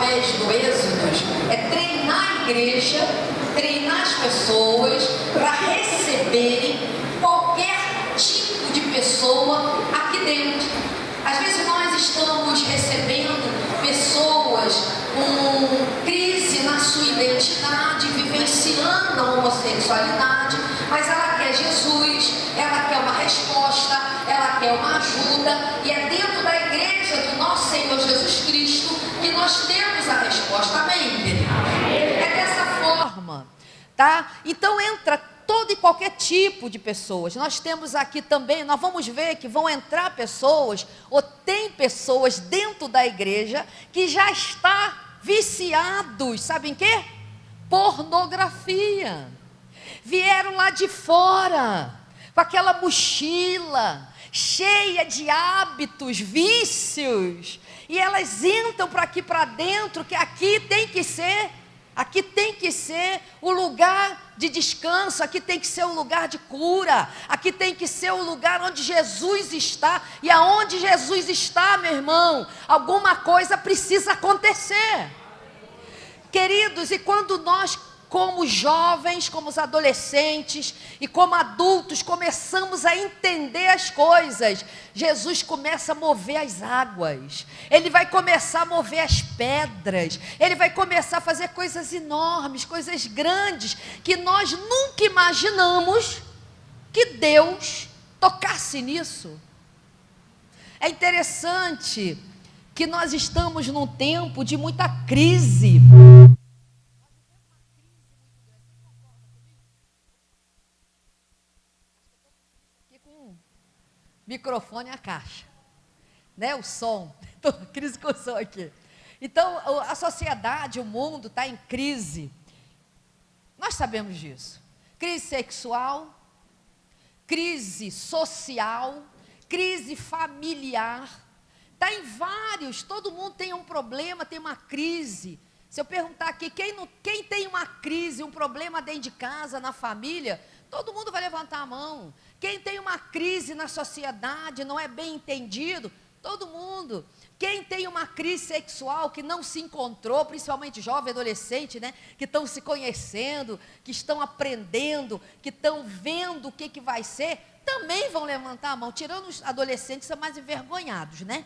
através do Êxodo é treinar a igreja, treinar as pessoas para receberem qualquer tipo de pessoa aqui dentro. Às vezes nós estamos recebendo pessoas com crise na sua identidade, vivenciando a homossexualidade, mas ela quer Jesus, ela quer uma resposta, ela quer uma ajuda, e é dentro da igreja do nosso Senhor Jesus Cristo que nós temos a resposta. Amém, queridos? É dessa forma, tá? Então entra todo e qualquer tipo de pessoas. Nós temos aqui também, nós vamos ver que vão entrar pessoas, ou tem pessoas dentro da igreja que já está viciados, sabem o quê? Pornografia. Vieram lá de fora, com aquela mochila cheia de hábitos, vícios, e elas entram para aqui para dentro, que aqui tem que ser o lugar de descanso, aqui tem que ser o lugar de cura, aqui tem que ser o lugar onde Jesus está, e aonde Jesus está, meu irmão, alguma coisa precisa acontecer. Queridos, e quando nós, como jovens, como os adolescentes e como adultos, começamos a entender as coisas, Jesus começa a mover as águas, Ele vai começar a mover as pedras, Ele vai começar a fazer coisas enormes, coisas grandes, que nós nunca imaginamos que Deus tocasse nisso. É interessante que nós estamos num tempo de muita crise. Microfone é a caixa, né? O som, estou em crise com o som aqui. Então, a sociedade, o mundo está em crise. Nós sabemos disso. Crise sexual, crise social, crise familiar. Está em vários, todo mundo tem um problema, tem uma crise. Se eu perguntar aqui, quem tem uma crise, um problema dentro de casa, na família, todo mundo vai levantar a mão. Quem tem uma crise na sociedade, não é bem entendido, todo mundo. Quem tem uma crise sexual, que não se encontrou, principalmente jovem, adolescente, né? Que estão se conhecendo, que estão aprendendo, que estão vendo o que vai ser, também vão levantar a mão, tirando os adolescentes que são mais envergonhados, né?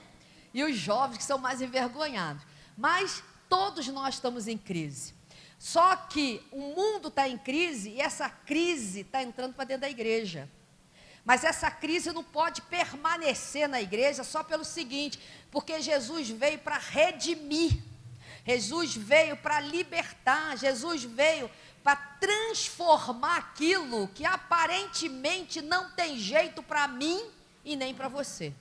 E os jovens que são mais envergonhados. Mas todos nós estamos em crise. Só que o mundo está em crise e essa crise está entrando para dentro da igreja. Mas essa crise não pode permanecer na igreja só pelo seguinte, porque Jesus veio para redimir, Jesus veio para libertar, Jesus veio para transformar aquilo que aparentemente não tem jeito para mim e nem para você.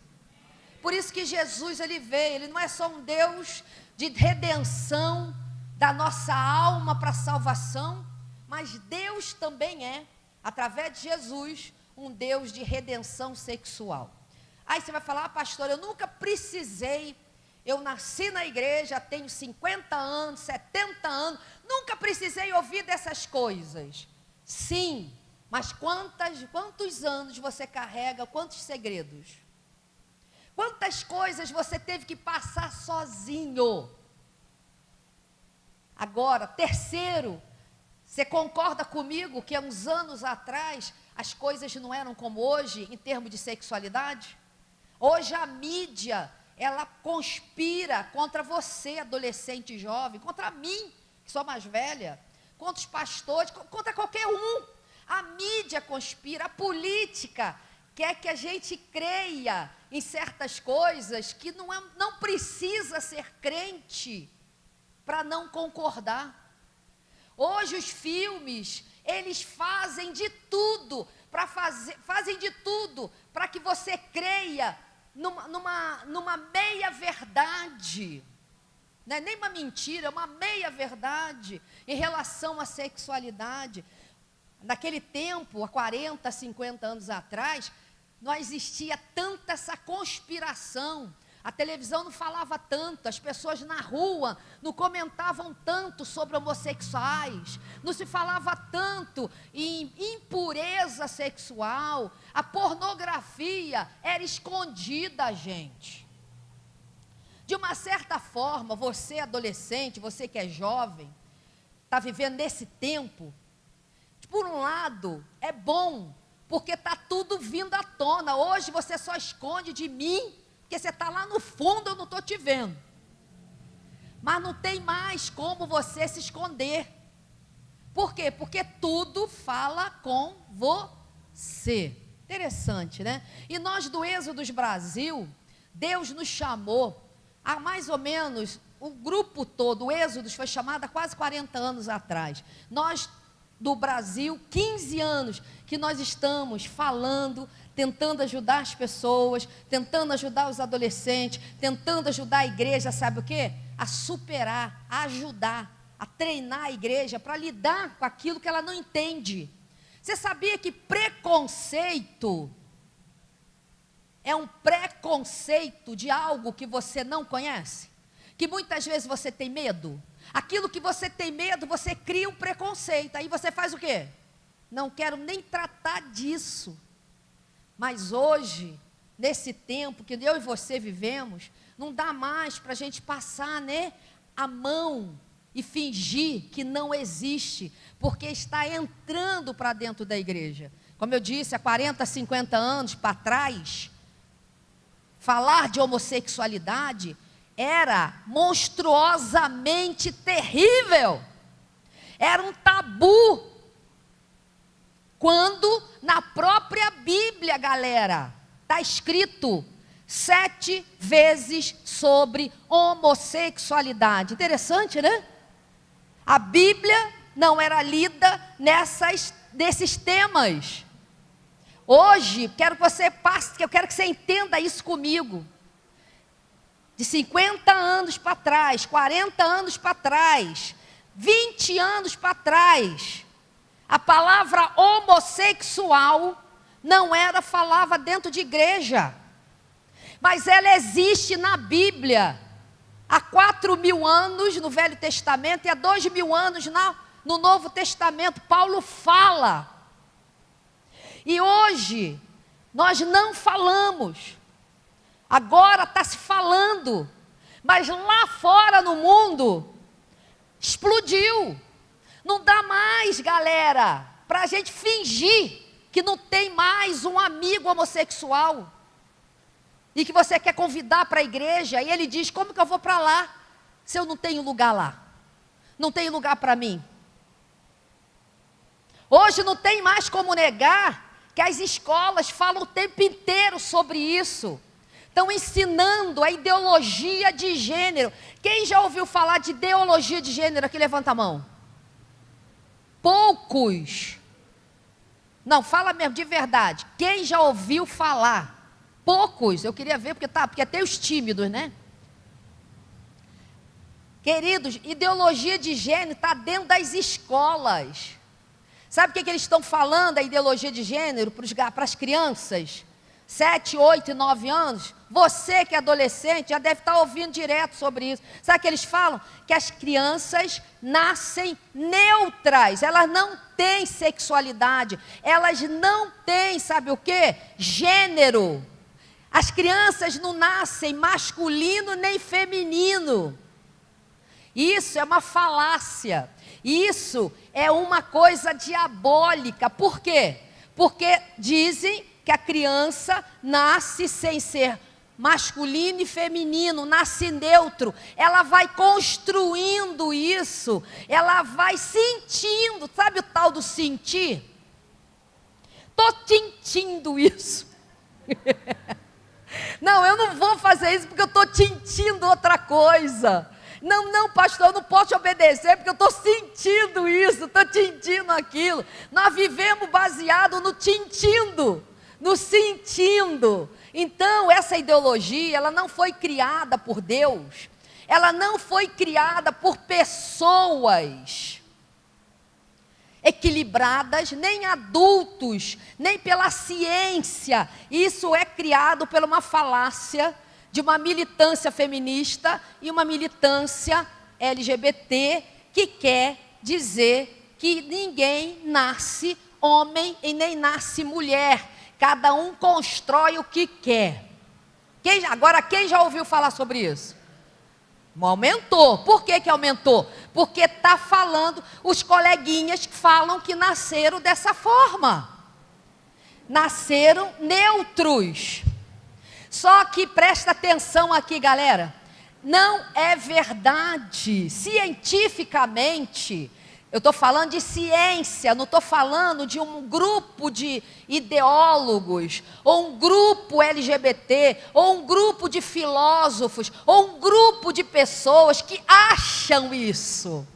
Por isso que Jesus, ele veio, ele não é só um Deus de redenção da nossa alma para salvação, mas Deus também é, através de Jesus, um Deus de redenção sexual. Aí você vai falar, pastor, eu nunca precisei, eu nasci na igreja, tenho 50 anos, 70 anos, nunca precisei ouvir dessas coisas. Sim, mas quantos anos você carrega, quantos segredos? Quantas coisas você teve que passar sozinho? Agora, terceiro, você concorda comigo que há uns anos atrás as coisas não eram como hoje em termos de sexualidade? Hoje a mídia, ela conspira contra você, adolescente e jovem, contra mim, que sou mais velha, contra os pastores, contra qualquer um. A mídia conspira, a política quer que a gente creia em certas coisas que não precisa ser crente para não concordar. Hoje os filmes, eles fazem de tudo para que você creia numa meia verdade. Não é nem uma mentira, é uma meia verdade em relação à sexualidade. Naquele tempo, há 40, 50 anos atrás, não existia tanta essa conspiração. A televisão não falava tanto, as pessoas na rua não comentavam tanto sobre homossexuais, não se falava tanto em impureza sexual, a pornografia era escondida, gente. De uma certa forma, você adolescente, você que é jovem, está vivendo nesse tempo, por um lado, é bom, porque está tudo vindo à tona. Hoje você só esconde de mim, porque você está lá no fundo, eu não estou te vendo. Mas não tem mais como você se esconder. Por quê? Porque tudo fala com você. Interessante, né? E nós do Êxodos Brasil, Deus nos chamou há mais ou menos, o grupo todo, o Êxodos foi chamado há quase 40 anos atrás. Nós do Brasil, 15 anos que nós estamos falando, tentando ajudar as pessoas, tentando ajudar os adolescentes, tentando ajudar a igreja, sabe o quê? A superar, a ajudar, a treinar a igreja para lidar com aquilo que ela não entende. Você sabia que preconceito é um preconceito de algo que você não conhece? Que muitas vezes você tem medo? Aquilo que você tem medo, você cria um preconceito. Aí você faz o quê? Não quero nem tratar disso. Mas hoje, nesse tempo que eu e você vivemos, não dá mais para a gente passar, né, a mão e fingir que não existe, porque está entrando para dentro da igreja. Como eu disse, há 40, 50 anos para trás, falar de homossexualidade era monstruosamente terrível, era um tabu, quando na própria Bíblia, galera, está escrito 7 vezes sobre homossexualidade. Interessante, né? A Bíblia não era lida nesses temas. Hoje, quero que você passe, eu quero que você entenda isso comigo. De 50 anos para trás, 40 anos para trás, 20 anos para trás, a palavra homossexual não era falada dentro de igreja, mas ela existe na Bíblia, há 4.000 anos no Velho Testamento e há 2.000 anos no Novo Testamento. Paulo fala, e hoje nós não falamos. Agora está se falando, mas lá fora no mundo, explodiu. Não dá mais, galera, para a gente fingir que não tem mais um amigo homossexual. E que você quer convidar para a igreja, e ele diz, como que eu vou para lá, se eu não tenho lugar lá? Não tem lugar para mim. Hoje não tem mais como negar que as escolas falam o tempo inteiro sobre isso. Estão ensinando a ideologia de gênero. Quem já ouviu falar de ideologia de gênero aqui? Levanta a mão. Poucos. Não, fala mesmo, de verdade. Quem já ouviu falar? Poucos. Eu queria ver, porque tem os tímidos, né? Queridos, ideologia de gênero está dentro das escolas. Sabe o que eles estão falando, a ideologia de gênero, para as crianças? 7, 8 e 9 anos, você que é adolescente já deve estar ouvindo direto sobre isso. Sabe o que eles falam? Que as crianças nascem neutras, elas não têm sexualidade, elas não têm, sabe o quê? Gênero. As crianças não nascem masculino nem feminino. Isso é uma falácia, isso é uma coisa diabólica. Por quê? Porque dizem que a criança nasce sem ser masculino e feminino, nasce neutro. Ela vai construindo isso, ela vai sentindo, sabe o tal do sentir? Estou sentindo isso. Não, eu não vou fazer isso porque eu estou sentindo outra coisa. Não, pastor, eu não posso te obedecer porque eu estou sentindo isso, estou sentindo aquilo. Nós vivemos baseado no sentindo. No sentindo. Então, essa ideologia, ela não foi criada por Deus, ela não foi criada por pessoas equilibradas, nem adultos, nem pela ciência. Isso é criado por uma falácia de uma militância feminista e uma militância LGBT que quer dizer que ninguém nasce homem e nem nasce mulher. Cada um constrói o que quer. Quem já ouviu falar sobre isso? Aumentou. Por que que aumentou? Porque está falando, os coleguinhas falam que nasceram dessa forma. Nasceram neutros. Só que presta atenção aqui, galera. Não é verdade. Cientificamente, eu estou falando de ciência, não estou falando de um grupo de ideólogos, ou um grupo LGBT, ou um grupo de filósofos, ou um grupo de pessoas que acham isso.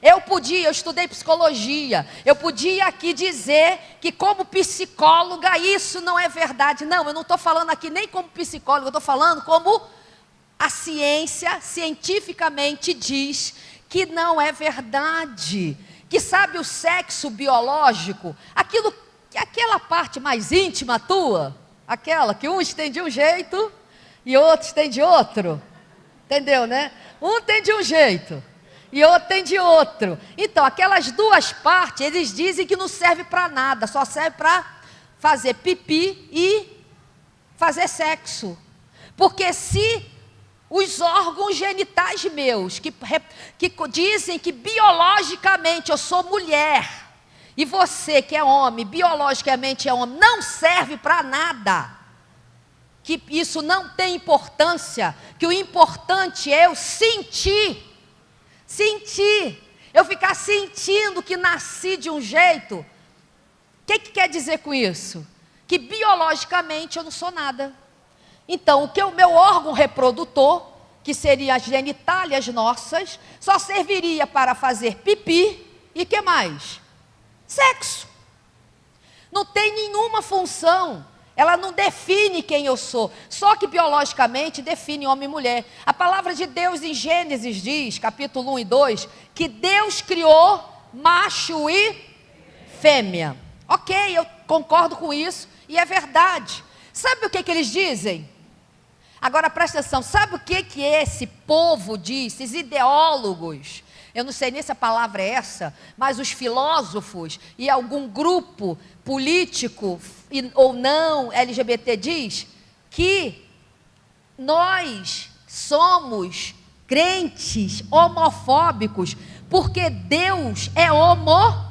Eu estudei psicologia, eu podia aqui dizer que como psicóloga isso não é verdade. Não, eu não estou falando aqui nem como psicóloga, eu estou falando como a ciência cientificamente diz que não é verdade. Que sabe o sexo biológico, aquela parte mais íntima tua, aquela que uns têm de um jeito e outros têm de outro. Entendeu, né? Um tem de um jeito e outro tem de outro. Então, aquelas duas partes, eles dizem que não serve para nada, só serve para fazer pipi e fazer sexo. Porque se os órgãos genitais meus, que dizem que biologicamente eu sou mulher, e você que é homem, biologicamente é homem, não serve para nada, que isso não tem importância, que o importante é eu sentir, eu ficar sentindo que nasci de um jeito. O que quer dizer com isso? Que biologicamente eu não sou nada. Então, o meu órgão reprodutor, que seria as genitálias nossas, só serviria para fazer pipi e que mais? Sexo. Não tem nenhuma função, ela não define quem eu sou, só que biologicamente define homem e mulher. A palavra de Deus em Gênesis diz, capítulo 1 e 2, que Deus criou macho e fêmea. Ok, eu concordo com isso e é verdade. Sabe o que eles dizem? Agora presta atenção, sabe o que esse povo diz, esses ideólogos? Eu não sei nem se a palavra é essa, mas os filósofos e algum grupo político ou não LGBT diz que nós somos crentes homofóbicos porque Deus é homofóbico,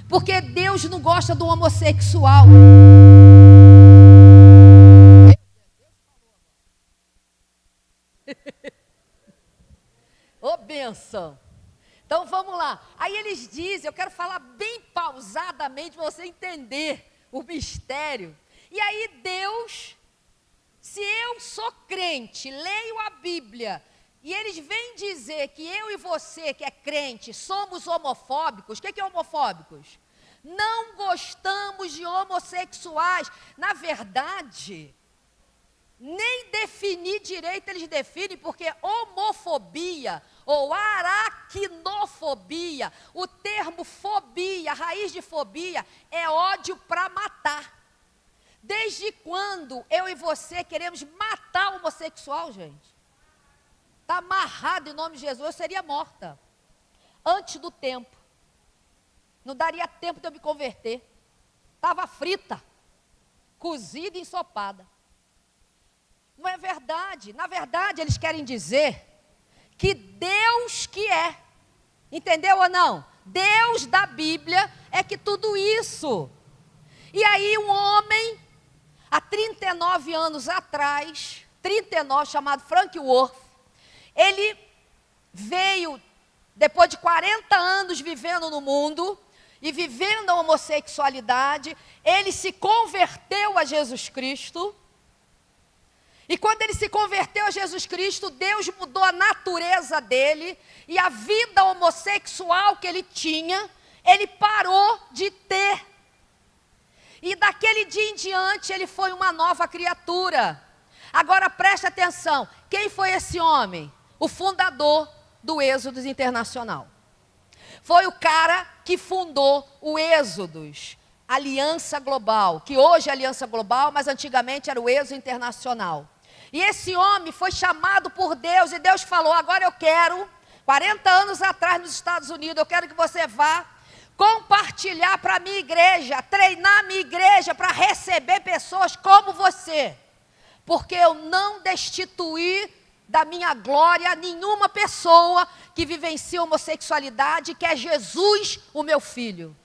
porque Deus não gosta do homossexual. Ô, benção. Então vamos lá. Aí eles dizem, eu quero falar bem pausadamente para você entender o mistério. E aí Deus, se eu sou crente, leio a Bíblia, e eles vêm dizer que eu e você que é crente somos homofóbicos. O que é homofóbicos? Não gostamos de homossexuais. Na verdade, nem definir direito eles definem, porque homofobia ou aracnofobia, o termo fobia, a raiz de fobia é ódio para matar. Desde quando eu e você queremos matar o homossexual, gente? Está amarrado em nome de Jesus, eu seria morta antes do tempo. Não daria tempo de eu me converter. Estava frita, cozida e ensopada. Não é verdade. Na verdade, eles querem dizer que Deus que é. Entendeu ou não? Deus da Bíblia é que tudo isso. E aí um homem, há 39 anos atrás, 39, chamado Frank Worth, ele veio, depois de 40 anos vivendo no mundo, e vivendo a homossexualidade, ele se converteu a Jesus Cristo. E quando ele se converteu a Jesus Cristo, Deus mudou a natureza dele, e a vida homossexual que ele tinha, ele parou de ter. E daquele dia em diante, ele foi uma nova criatura. Agora preste atenção, quem foi esse homem? O fundador do Êxodos Internacional. Foi o cara que fundou o Êxodos, Aliança Global, que hoje é Aliança Global, mas antigamente era o Êxodo Internacional. E esse homem foi chamado por Deus, e Deus falou, agora eu quero, 40 anos atrás nos Estados Unidos, eu quero que você vá compartilhar para a minha igreja, treinar a minha igreja para receber pessoas como você. Porque eu não destituí da minha glória nenhuma pessoa que vivencia homossexualidade, que é Jesus, o meu filho.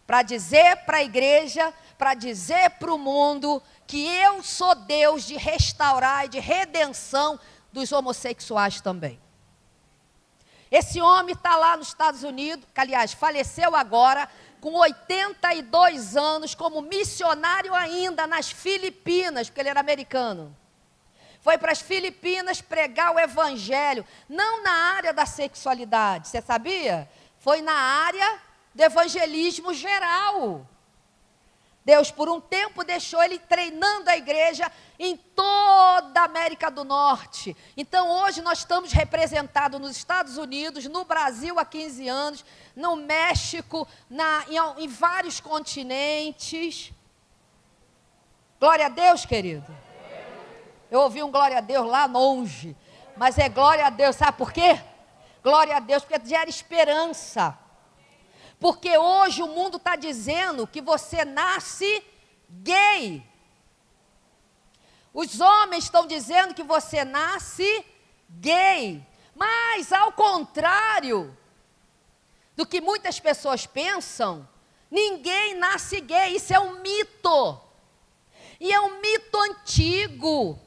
Para dizer para a igreja, para dizer para o mundo que eu sou Deus de restaurar e de redenção dos homossexuais também. Esse homem está lá nos Estados Unidos, que aliás faleceu agora, com 82 anos, como missionário ainda nas Filipinas, porque ele era americano. Foi para as Filipinas pregar o evangelho, não na área da sexualidade, você sabia? Foi na área do evangelismo geral. Deus, por um tempo, deixou ele treinando a igreja em toda a América do Norte. Então, hoje, nós estamos representados nos Estados Unidos, no Brasil há 15 anos, no México, em vários continentes. Glória a Deus, querido. Eu ouvi um glória a Deus lá longe, mas é glória a Deus, sabe por quê? Glória a Deus, porque gera esperança. Porque hoje o mundo está dizendo que você nasce gay. Os homens estão dizendo que você nasce gay. Mas, ao contrário do que muitas pessoas pensam, ninguém nasce gay. Isso é um mito. E é um mito antigo.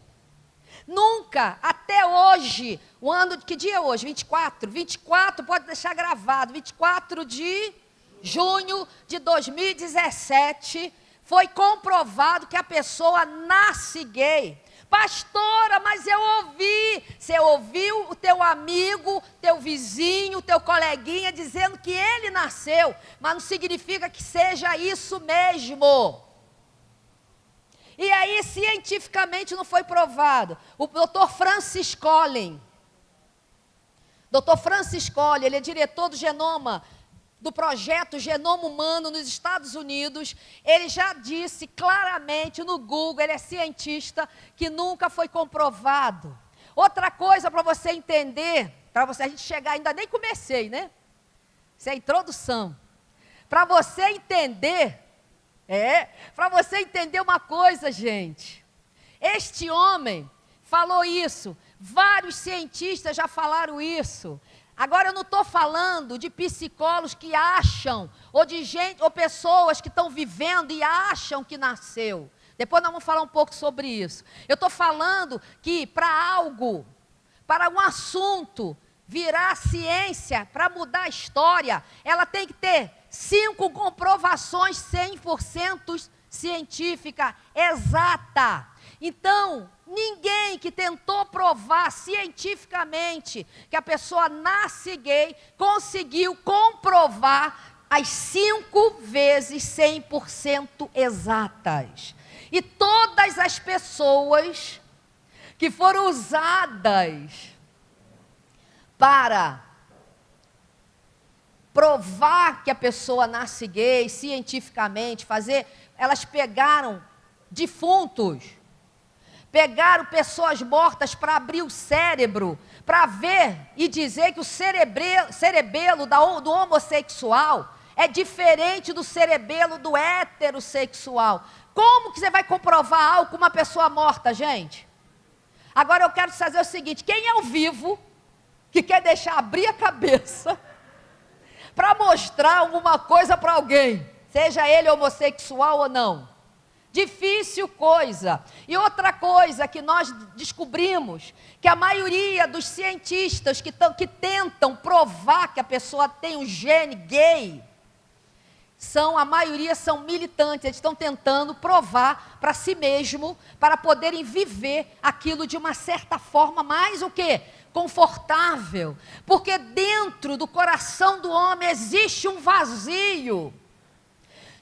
Nunca, até hoje, o ano de que dia é hoje? 24? 24, pode deixar gravado, 24 de junho de 2017, foi comprovado que a pessoa nasce gay. Pastora, mas eu ouvi. Você ouviu o teu amigo, teu vizinho, teu coleguinha dizendo que ele nasceu, mas não significa que seja isso mesmo. E aí, cientificamente, não foi provado. O Dr. Francis Collins, ele é diretor do genoma, do projeto Genoma Humano nos Estados Unidos. Ele já disse claramente no Google, ele é cientista, que nunca foi comprovado. Outra coisa para você entender, a gente chegar, ainda nem comecei, né? Isso é a introdução. Para você entender uma coisa, gente. Este homem falou isso, vários cientistas já falaram isso. Agora eu não estou falando de psicólogos que acham, ou de gente, ou pessoas que estão vivendo e acham que nasceu. Depois nós vamos falar um pouco sobre isso. Eu estou falando que para um assunto virar ciência, para mudar a história, ela tem que ter 5 comprovações 100% científica, exata. Então, ninguém que tentou provar cientificamente que a pessoa nasce gay, conseguiu comprovar as 5 vezes 100% exatas. E todas as pessoas que foram usadas para provar que a pessoa nasce gay, cientificamente, elas pegaram defuntos, pegaram pessoas mortas para abrir o cérebro, para ver e dizer que o cerebelo do homossexual é diferente do cerebelo do heterossexual. Como que você vai comprovar algo com uma pessoa morta, gente? Agora eu quero fazer o seguinte: quem é o vivo que quer deixar abrir a cabeça para mostrar alguma coisa para alguém, seja ele homossexual ou não? Difícil coisa. E outra coisa que nós descobrimos, que a maioria dos cientistas que tentam provar que a pessoa tem um gene gay, a maioria são militantes, eles estão tentando provar para si mesmo, para poderem viver aquilo de uma certa forma mais o quê? Confortável. Porque dentro do coração do homem existe um vazio,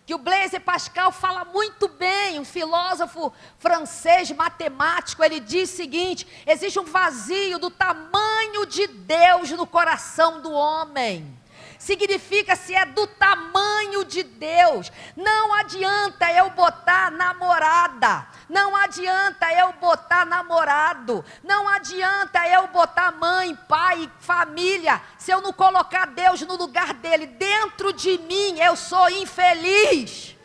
que o Blaise Pascal fala muito bem, um filósofo francês, matemático. Ele diz o seguinte: existe um vazio do tamanho de Deus no coração do homem. Significa, se é do tamanho de Deus, não adianta eu botar namorada, não adianta eu botar namorado, não adianta eu botar mãe, pai, família, se eu não colocar Deus no lugar dele. Dentro de mim eu sou infeliz.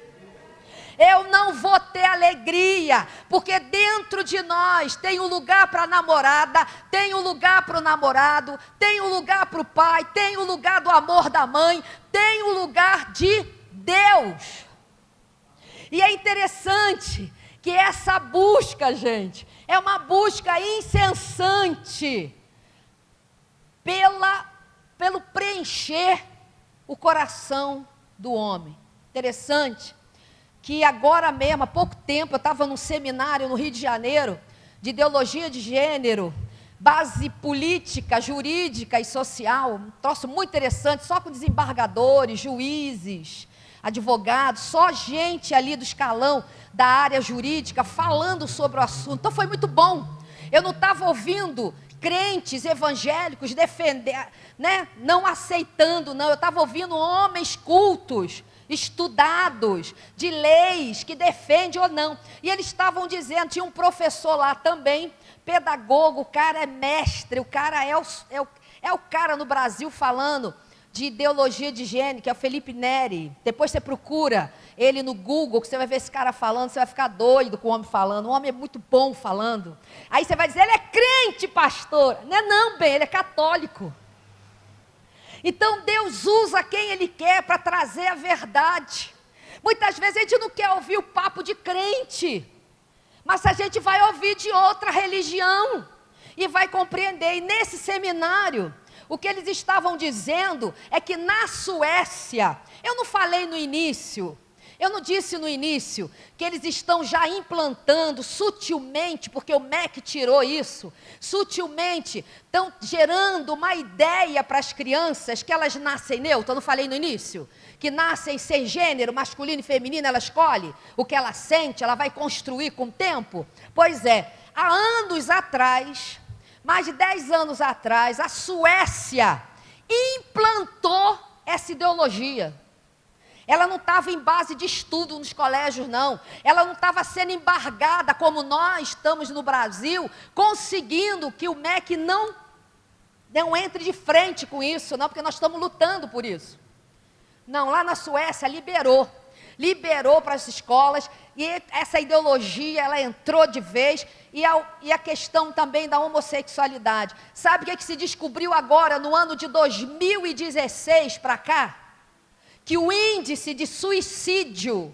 eu não vou ter alegria, porque dentro de nós tem um lugar para a namorada, tem um lugar para o namorado, tem um lugar para o pai, tem um lugar do amor da mãe, tem um lugar de Deus. E é interessante que essa busca, gente, é uma busca incessante pelo preencher o coração do homem. Interessante que agora mesmo, há pouco tempo, eu estava num seminário no Rio de Janeiro, de ideologia de gênero, base política, jurídica e social, um troço muito interessante, só com desembargadores, juízes, advogados, só gente ali do escalão da área jurídica falando sobre o assunto. Então foi muito bom. Eu não estava ouvindo crentes evangélicos defender, né, não aceitando, não. Eu estava ouvindo homens cultos, estudados, de leis, que defendem ou não. E eles estavam dizendo, tinha um professor lá também, pedagogo, o cara é mestre, o cara é o cara no Brasil falando de ideologia de gênero, que é o Felipe Neri. Depois você procura ele no Google, que você vai ver esse cara falando, você vai ficar doido com o homem falando. O homem é muito bom falando. Aí você vai dizer, ele é crente, pastor. Não é não, bem, ele é católico. Então Deus usa quem Ele quer para trazer a verdade. Muitas vezes a gente não quer ouvir o papo de crente, mas a gente vai ouvir de outra religião e vai compreender. E nesse seminário, o que eles estavam dizendo é que na Suécia, eu não falei no início, eu não disse no início que eles estão já implantando sutilmente, porque o MEC tirou isso, sutilmente estão gerando uma ideia para as crianças que elas nascem neutras. Eu não falei no início? Que nascem sem gênero, masculino e feminino, ela escolhe o que ela sente, ela vai construir com o tempo. Pois é, há anos atrás, mais de 10 anos atrás, a Suécia implantou essa ideologia. Ela não estava em base de estudo nos colégios, não. Ela não estava sendo embargada como nós estamos no Brasil, conseguindo que o MEC não entre de frente com isso, não, porque nós estamos lutando por isso. Não, lá na Suécia liberou para as escolas, e essa ideologia, ela entrou de vez, e a questão também da homossexualidade. Sabe o que se descobriu agora, no ano de 2016 para cá? Que o índice de suicídio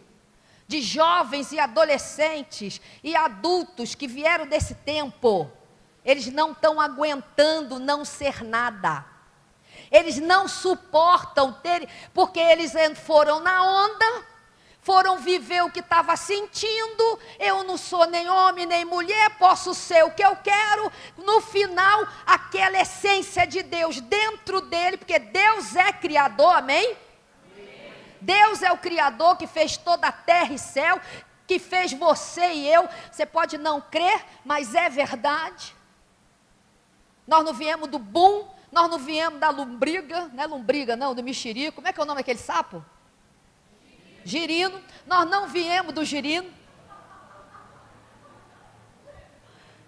de jovens e adolescentes e adultos que vieram desse tempo, eles não estão aguentando não ser nada. Eles não suportam ter, porque eles foram na onda, foram viver o que estava sentindo. Eu não sou nem homem nem mulher, posso ser o que eu quero. No final, aquela essência de Deus dentro dele, porque Deus é criador, amém? Deus é o Criador que fez toda a terra e céu, que fez você e eu. Você pode não crer, mas é verdade. Nós não viemos do bum, nós não viemos da lombriga, não é lombriga não, do mexerico. Como é que é o nome daquele sapo? Girino. Nós não viemos do girino.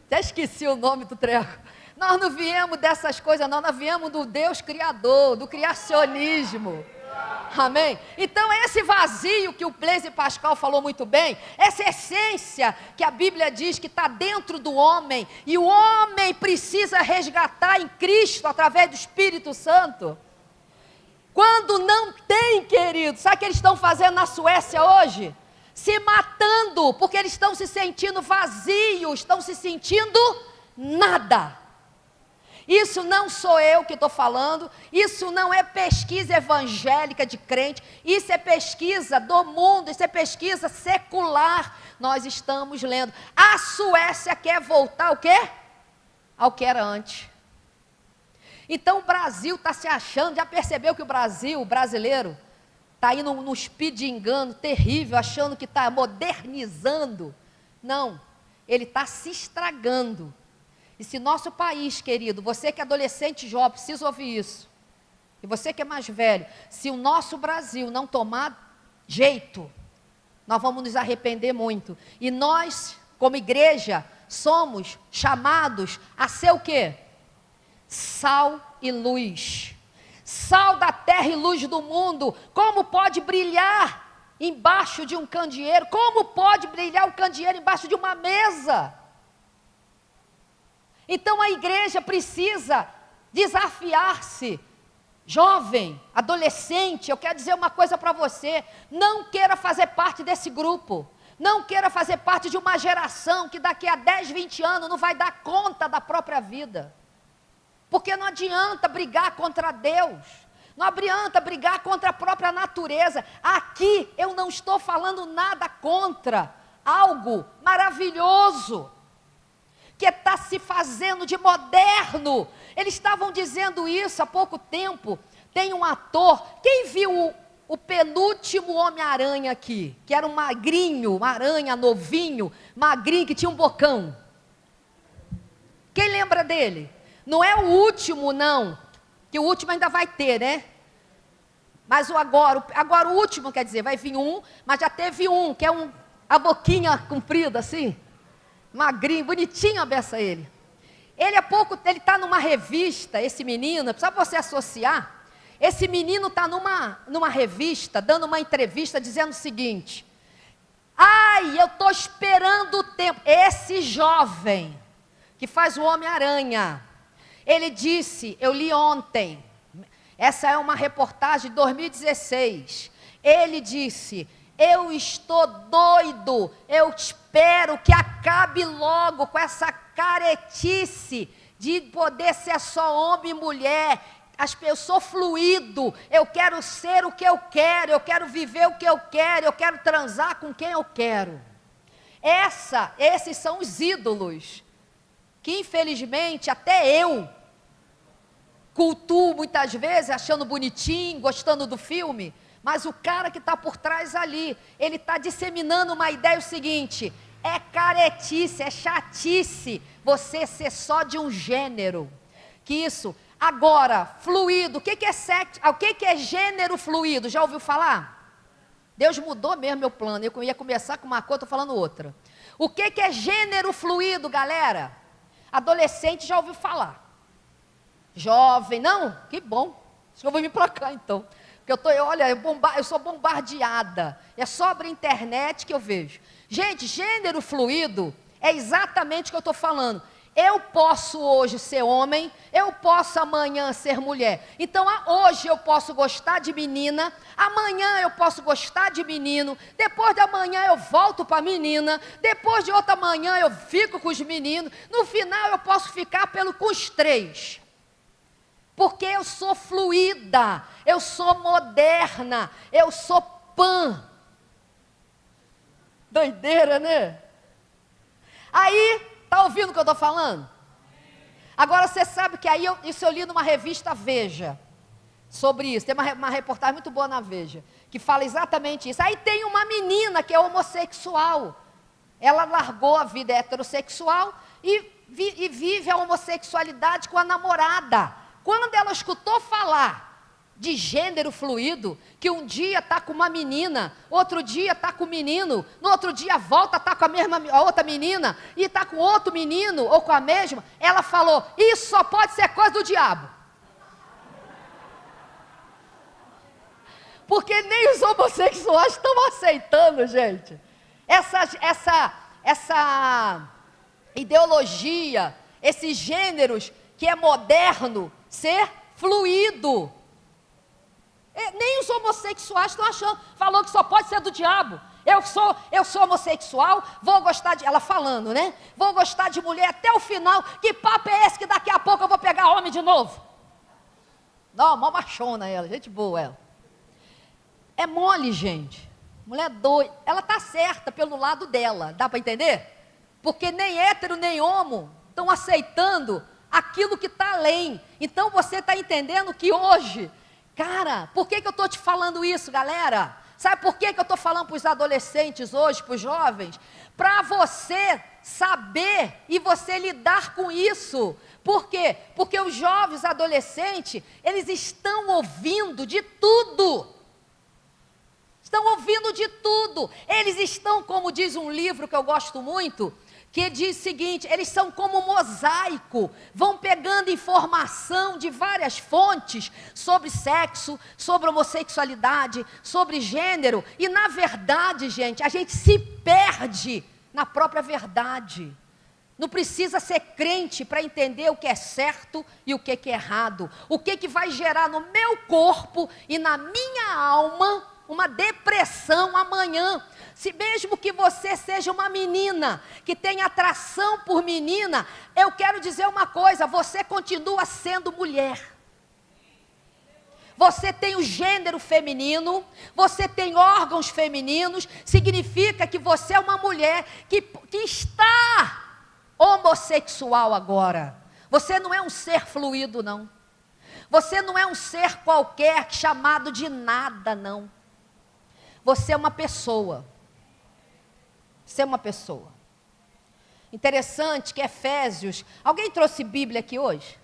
Até esqueci o nome do treco. Nós não viemos dessas coisas não, nós viemos do Deus Criador, do criacionismo. Amém? Então esse vazio que o Blaise Pascal falou muito bem, essa essência que a Bíblia diz que está dentro do homem, e o homem precisa resgatar em Cristo através do Espírito Santo. Quando não tem, querido, sabe o que eles estão fazendo na Suécia hoje? Se matando, porque eles estão se sentindo vazios, estão se sentindo nada. Isso não sou eu que estou falando, isso não é pesquisa evangélica de crente, isso é pesquisa do mundo, isso é pesquisa secular. Nós estamos lendo. A Suécia quer voltar ao quê? Ao que era antes. Então o Brasil está se achando, já percebeu que o brasileiro, está indo num speed de engano terrível, achando que está modernizando. Não, ele está se estragando. E se nosso país, querido, você que é adolescente jovem, precisa ouvir isso. E você que é mais velho, se o nosso Brasil não tomar jeito, nós vamos nos arrepender muito. E nós, como igreja, somos chamados a ser o quê? Sal e luz. Sal da terra e luz do mundo. Como pode brilhar embaixo de um candeeiro? Como pode brilhar um candeeiro embaixo de uma mesa? Então a igreja precisa desafiar-se. Jovem, adolescente, eu quero dizer uma coisa para você: não queira fazer parte desse grupo. Não queira fazer parte de uma geração que daqui a 10, 20 anos não vai dar conta da própria vida. Porque não adianta brigar contra Deus. Não adianta brigar contra a própria natureza. Aqui eu não estou falando nada contra algo maravilhoso que está se fazendo de moderno. Eles estavam dizendo isso há pouco tempo. Tem um ator, quem viu o penúltimo Homem-Aranha aqui? Que era um magrinho, uma aranha novinho, magrinho, que tinha um bocão. Quem lembra dele? Não é o último não, que o último ainda vai ter, né? Mas agora o último, quer dizer, vai vir um, mas já teve um, que é a boquinha comprida assim, magrinho, bonitinho a beça ele. Ele está numa revista, esse menino, precisa você associar. Esse menino está numa revista, dando uma entrevista, dizendo o seguinte: ai, eu estou esperando o tempo. Esse jovem, que faz o Homem-Aranha, ele disse, eu li ontem, essa é uma reportagem de 2016, ele disse, eu estou doido, eu espero que acabe logo com essa caretice de poder ser só homem e mulher. Eu sou fluido, eu quero ser o que eu quero viver o que eu quero transar com quem eu quero. Esses são os ídolos, que infelizmente até eu cultuo muitas vezes, achando bonitinho, gostando do filme, mas o cara que está por trás ali, ele está disseminando uma ideia, o seguinte: é caretice, é chatice você ser só de um gênero. Que isso. Agora, fluido, o que é sexo? O que é gênero fluido? Já ouviu falar? Deus mudou mesmo meu plano. Eu ia começar com uma coisa, estou falando outra. O que é gênero fluido, galera? Adolescente já ouviu falar. Jovem, não? Que bom. Acho que eu vou vir para cá então. Porque eu sou bombardeada. É só abrir a internet que eu vejo. Gente, gênero fluido é exatamente o que eu estou falando. Eu posso hoje ser homem, eu posso amanhã ser mulher. Então, hoje eu posso gostar de menina, amanhã eu posso gostar de menino, depois de amanhã eu volto para a menina, depois de outra manhã eu fico com os meninos, no final eu posso ficar com os três. Porque eu sou fluida, eu sou moderna, eu sou pan. Doideira, né? Aí... está ouvindo o que eu estou falando? Agora você sabe que isso eu li numa revista Veja, sobre isso, tem uma reportagem muito boa na Veja, que fala exatamente isso. Aí tem uma menina que é homossexual, ela largou a vida heterossexual e vive a homossexualidade com a namorada. Quando ela escutou falar de gênero fluido, que um dia está com uma menina, outro dia está com o menino, no outro dia volta, está com a outra menina, e está com outro menino, ou com a mesma, ela falou, isso só pode ser coisa do diabo. Porque nem os homossexuais estão aceitando, gente, essa ideologia, esses gêneros que é moderno, ser fluido. Nem os homossexuais estão achando. Falou que só pode ser do diabo. Eu sou homossexual, vou gostar de... Ela falando, né? Vou gostar de mulher até o final. Que papo é esse que daqui a pouco eu vou pegar homem de novo? Não, mó machona ela, gente boa ela. É mole, gente. Mulher doida. Ela está certa pelo lado dela, dá para entender? Porque nem hétero nem homo estão aceitando aquilo que está além. Então você está entendendo que hoje... Cara, por que eu estou te falando isso, galera? Sabe por que eu estou falando para os adolescentes hoje, para os jovens? Para você saber e você lidar com isso. Por quê? Porque os jovens adolescentes, eles estão ouvindo de tudo. Estão ouvindo de tudo. Eles estão, como diz um livro que eu gosto muito, que diz o seguinte: eles são como um mosaico, vão pegando informação de várias fontes sobre sexo, sobre homossexualidade, sobre gênero, e na verdade, gente, a gente se perde na própria verdade. Não precisa ser crente para entender o que é certo e o que é errado, o que vai gerar no meu corpo e na minha alma uma depressão amanhã. Se mesmo que você seja uma menina, que tem atração por menina, eu quero dizer uma coisa: você continua sendo mulher. Você tem o gênero feminino, você tem órgãos femininos, significa que você é uma mulher que está homossexual agora. Você não é um ser fluido, não. Você não é um ser qualquer chamado de nada, não. Você é uma pessoa. Você é uma pessoa. Interessante que Efésios... Alguém trouxe Bíblia aqui hoje?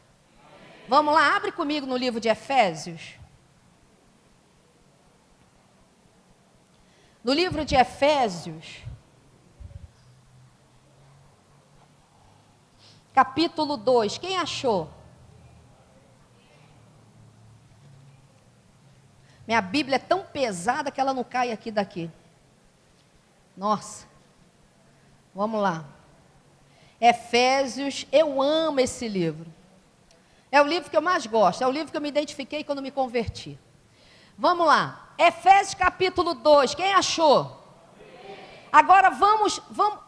Vamos lá, abre comigo no livro de Efésios. No livro de Efésios, capítulo 2. Quem achou? Minha Bíblia é tão pesada que ela não cai aqui daqui. Nossa. Vamos lá. Efésios, eu amo esse livro. É o livro que eu mais gosto, é o livro que eu me identifiquei quando me converti. Vamos lá. Efésios capítulo 2, quem achou? Agora vamos,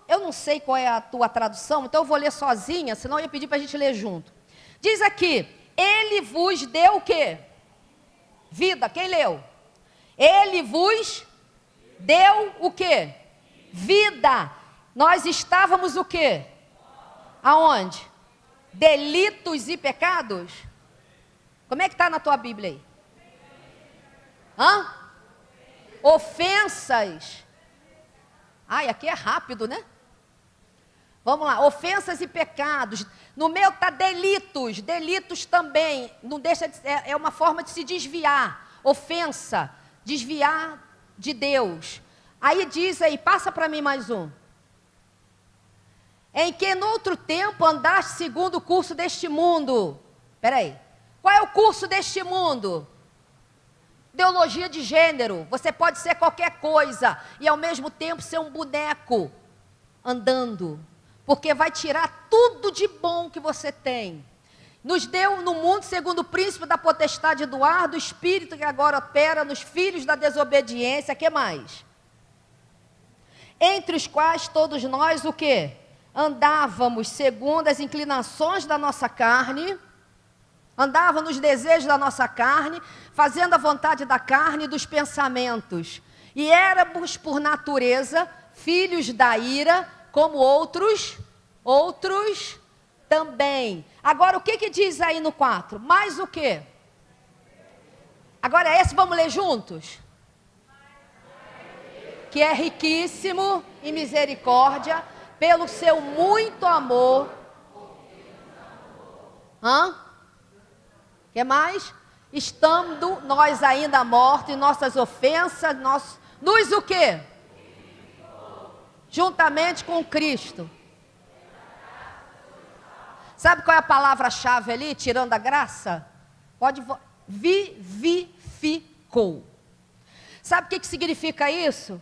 eu não sei qual é a tua tradução, então eu vou ler sozinha, senão eu ia pedir para a gente ler junto. Diz aqui: ele vos deu o quê? Vida. Quem leu? Ele vos deu o quê? Vida. Nós estávamos o quê? Aonde? Delitos e pecados? Como é que está na tua Bíblia aí? Hã? Ofensas. Ai, aqui é rápido, né? Vamos lá, ofensas e pecados. No meu está delitos, delitos também. Não deixa de, é uma forma de se desviar. Ofensa, desviar de Deus. Aí diz aí, passa para mim mais um. Em que no outro tempo andaste segundo o curso deste mundo. Espera aí. Qual é o curso deste mundo? Ideologia de gênero. Você pode ser qualquer coisa e ao mesmo tempo ser um boneco andando. Porque vai tirar tudo de bom que você tem. Nos deu no mundo segundo o príncipe da potestade do ar, do espírito que agora opera nos filhos da desobediência. Que mais? Entre os quais todos nós o quê? Andávamos segundo as inclinações da nossa carne, andávamos nos desejos da nossa carne, fazendo a vontade da carne e dos pensamentos. E éramos por natureza filhos da ira, como outros também. Agora o que diz aí no 4? Mais o quê? Agora esse vamos ler juntos? Que é riquíssimo em misericórdia, pelo seu muito amor. Que mais? Estando nós ainda mortos em nossas ofensas, nos o quê? Juntamente com Cristo. Sabe qual é a palavra-chave ali, tirando a graça? Vivificou. Sabe o que significa isso?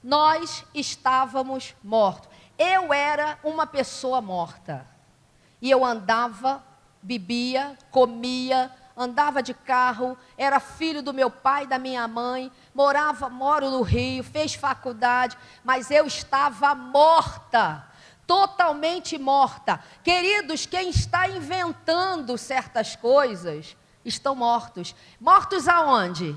Nós estávamos mortos. Eu era uma pessoa morta. E eu andava, bebia, comia, andava de carro, era filho do meu pai e da minha mãe, moro no Rio, fez faculdade, mas eu estava morta, totalmente morta. Queridos, quem está inventando certas coisas, estão mortos. Mortos aonde?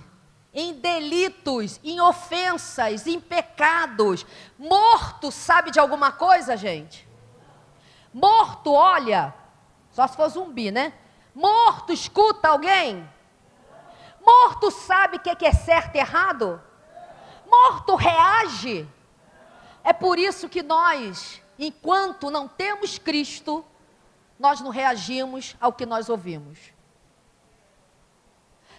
Em delitos, em ofensas, em pecados. Morto sabe de alguma coisa, gente? Morto, olha, só se for zumbi, né? Morto escuta alguém? Morto sabe o que é certo e errado? Morto reage? É por isso que nós, enquanto não temos Cristo, nós não reagimos ao que nós ouvimos.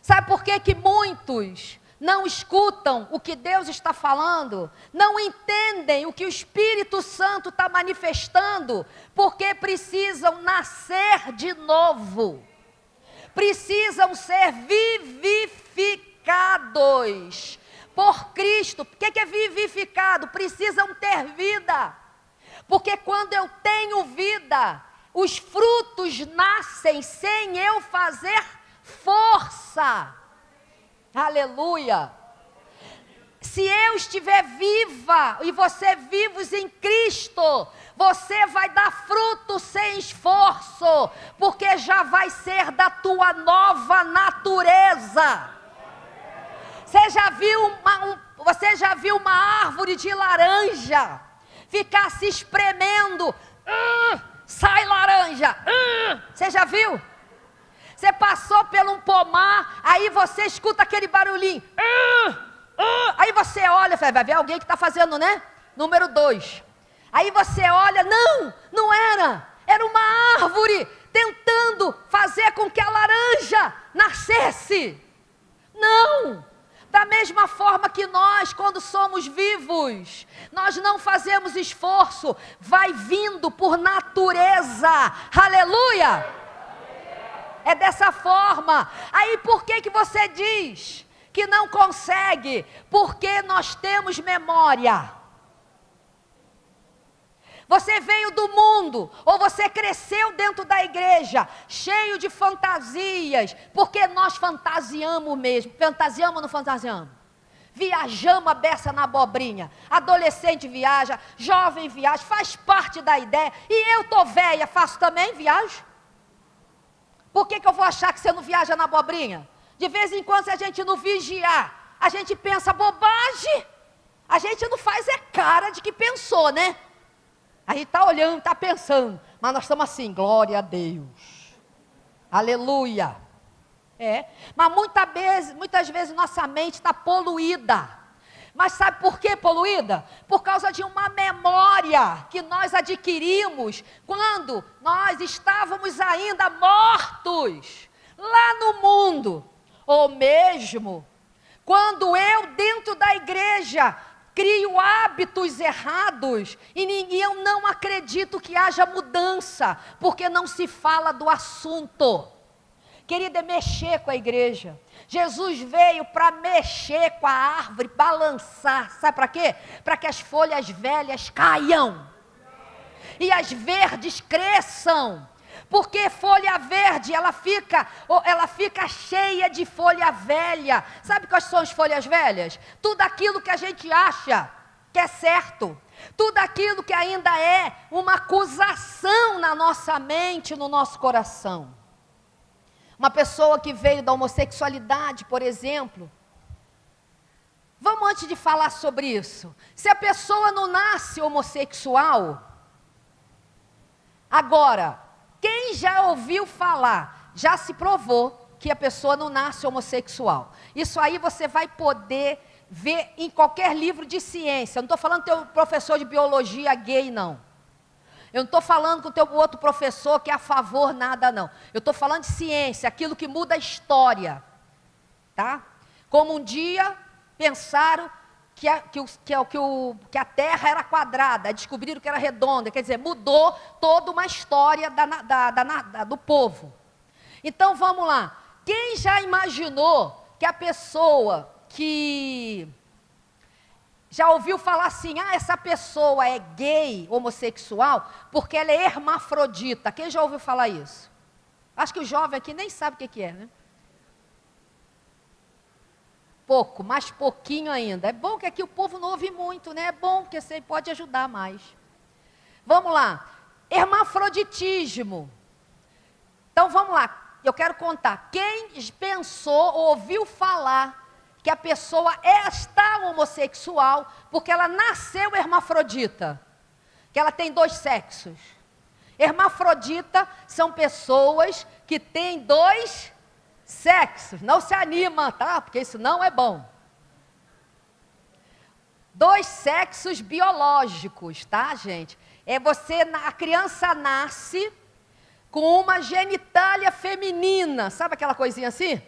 Sabe por que muitos não escutam o que Deus está falando, não entendem o que o Espírito Santo está manifestando, porque precisam nascer de novo, precisam ser vivificados por Cristo. O que é vivificado? Precisam ter vida, porque quando eu tenho vida, os frutos nascem sem eu fazer força. Aleluia. Se eu estiver viva e você vivos em Cristo, você vai dar fruto sem esforço, porque já vai ser da tua nova natureza. Você já viu uma árvore de laranja ficar se espremendo? Sai laranja! Você já viu? Você passou por um pomar, aí você escuta aquele barulhinho. Aí você olha, vai ver alguém que está fazendo, né? Número 2. Aí você olha, não era. Era uma árvore tentando fazer com que a laranja nascesse. Não. Da mesma forma que nós, quando somos vivos, nós não fazemos esforço, vai vindo por natureza. Aleluia! É dessa forma. Aí por que você diz que não consegue? Porque nós temos memória. Você veio do mundo, ou você cresceu dentro da igreja, cheio de fantasias, porque nós fantasiamos mesmo. Fantasiamos ou não fantasiamos? Viajamos a beça na abobrinha. Adolescente viaja, jovem viaja, faz parte da ideia. E eu tô velha, faço também, viajo. Por que eu vou achar que você não viaja na abobrinha? De vez em quando, se a gente não vigiar, a gente pensa bobagem. A gente não faz cara de que pensou, né? A gente está olhando, está pensando. Mas nós estamos assim, glória a Deus. Aleluia. Mas muitas vezes nossa mente está poluída. Mas sabe por que poluída? Por causa de uma memória que nós adquirimos quando nós estávamos ainda mortos lá no mundo. Ou mesmo quando eu dentro da igreja crio hábitos errados e eu não acredito que haja mudança, porque não se fala do assunto. Querido, é mexer com a igreja. Jesus veio para mexer com a árvore, balançar. Sabe para quê? Para que as folhas velhas caiam e as verdes cresçam. Porque folha verde, ela fica cheia de folha velha. Sabe quais são as folhas velhas? Tudo aquilo que a gente acha que é certo. Tudo aquilo que ainda é uma acusação na nossa mente, no nosso coração. Uma pessoa que veio da homossexualidade, por exemplo. Vamos antes de falar sobre isso. Se a pessoa não nasce homossexual, agora, quem já ouviu falar, já se provou que a pessoa não nasce homossexual. Isso aí você vai poder ver em qualquer livro de ciência. Eu não estou falando do teu professor de biologia gay, não. Eu não estou falando com o teu outro professor que é a favor nada, não. Eu estou falando de ciência, aquilo que muda a história. Tá? Como um dia pensaram que a Terra era quadrada, descobriram que era redonda, quer dizer, mudou toda uma história do povo. Então vamos lá. Quem já imaginou que a pessoa que já ouviu falar assim, essa pessoa é gay, homossexual, porque ela é hermafrodita? Quem já ouviu falar isso? Acho que o jovem aqui nem sabe o que é, né? Pouco, mais pouquinho ainda. É bom que aqui o povo não ouve muito, né? É bom, porque você pode ajudar mais. Vamos lá. Hermafroditismo. Então vamos lá. Eu quero contar. Quem pensou ou ouviu falar que a pessoa está homossexual porque ela nasceu hermafrodita? Que ela tem 2 sexos. Hermafrodita são pessoas que têm 2 sexos. Não se anima, tá? Porque isso não é bom. 2 sexos biológicos, tá, gente? A criança nasce com uma genitália feminina. Sabe aquela coisinha assim?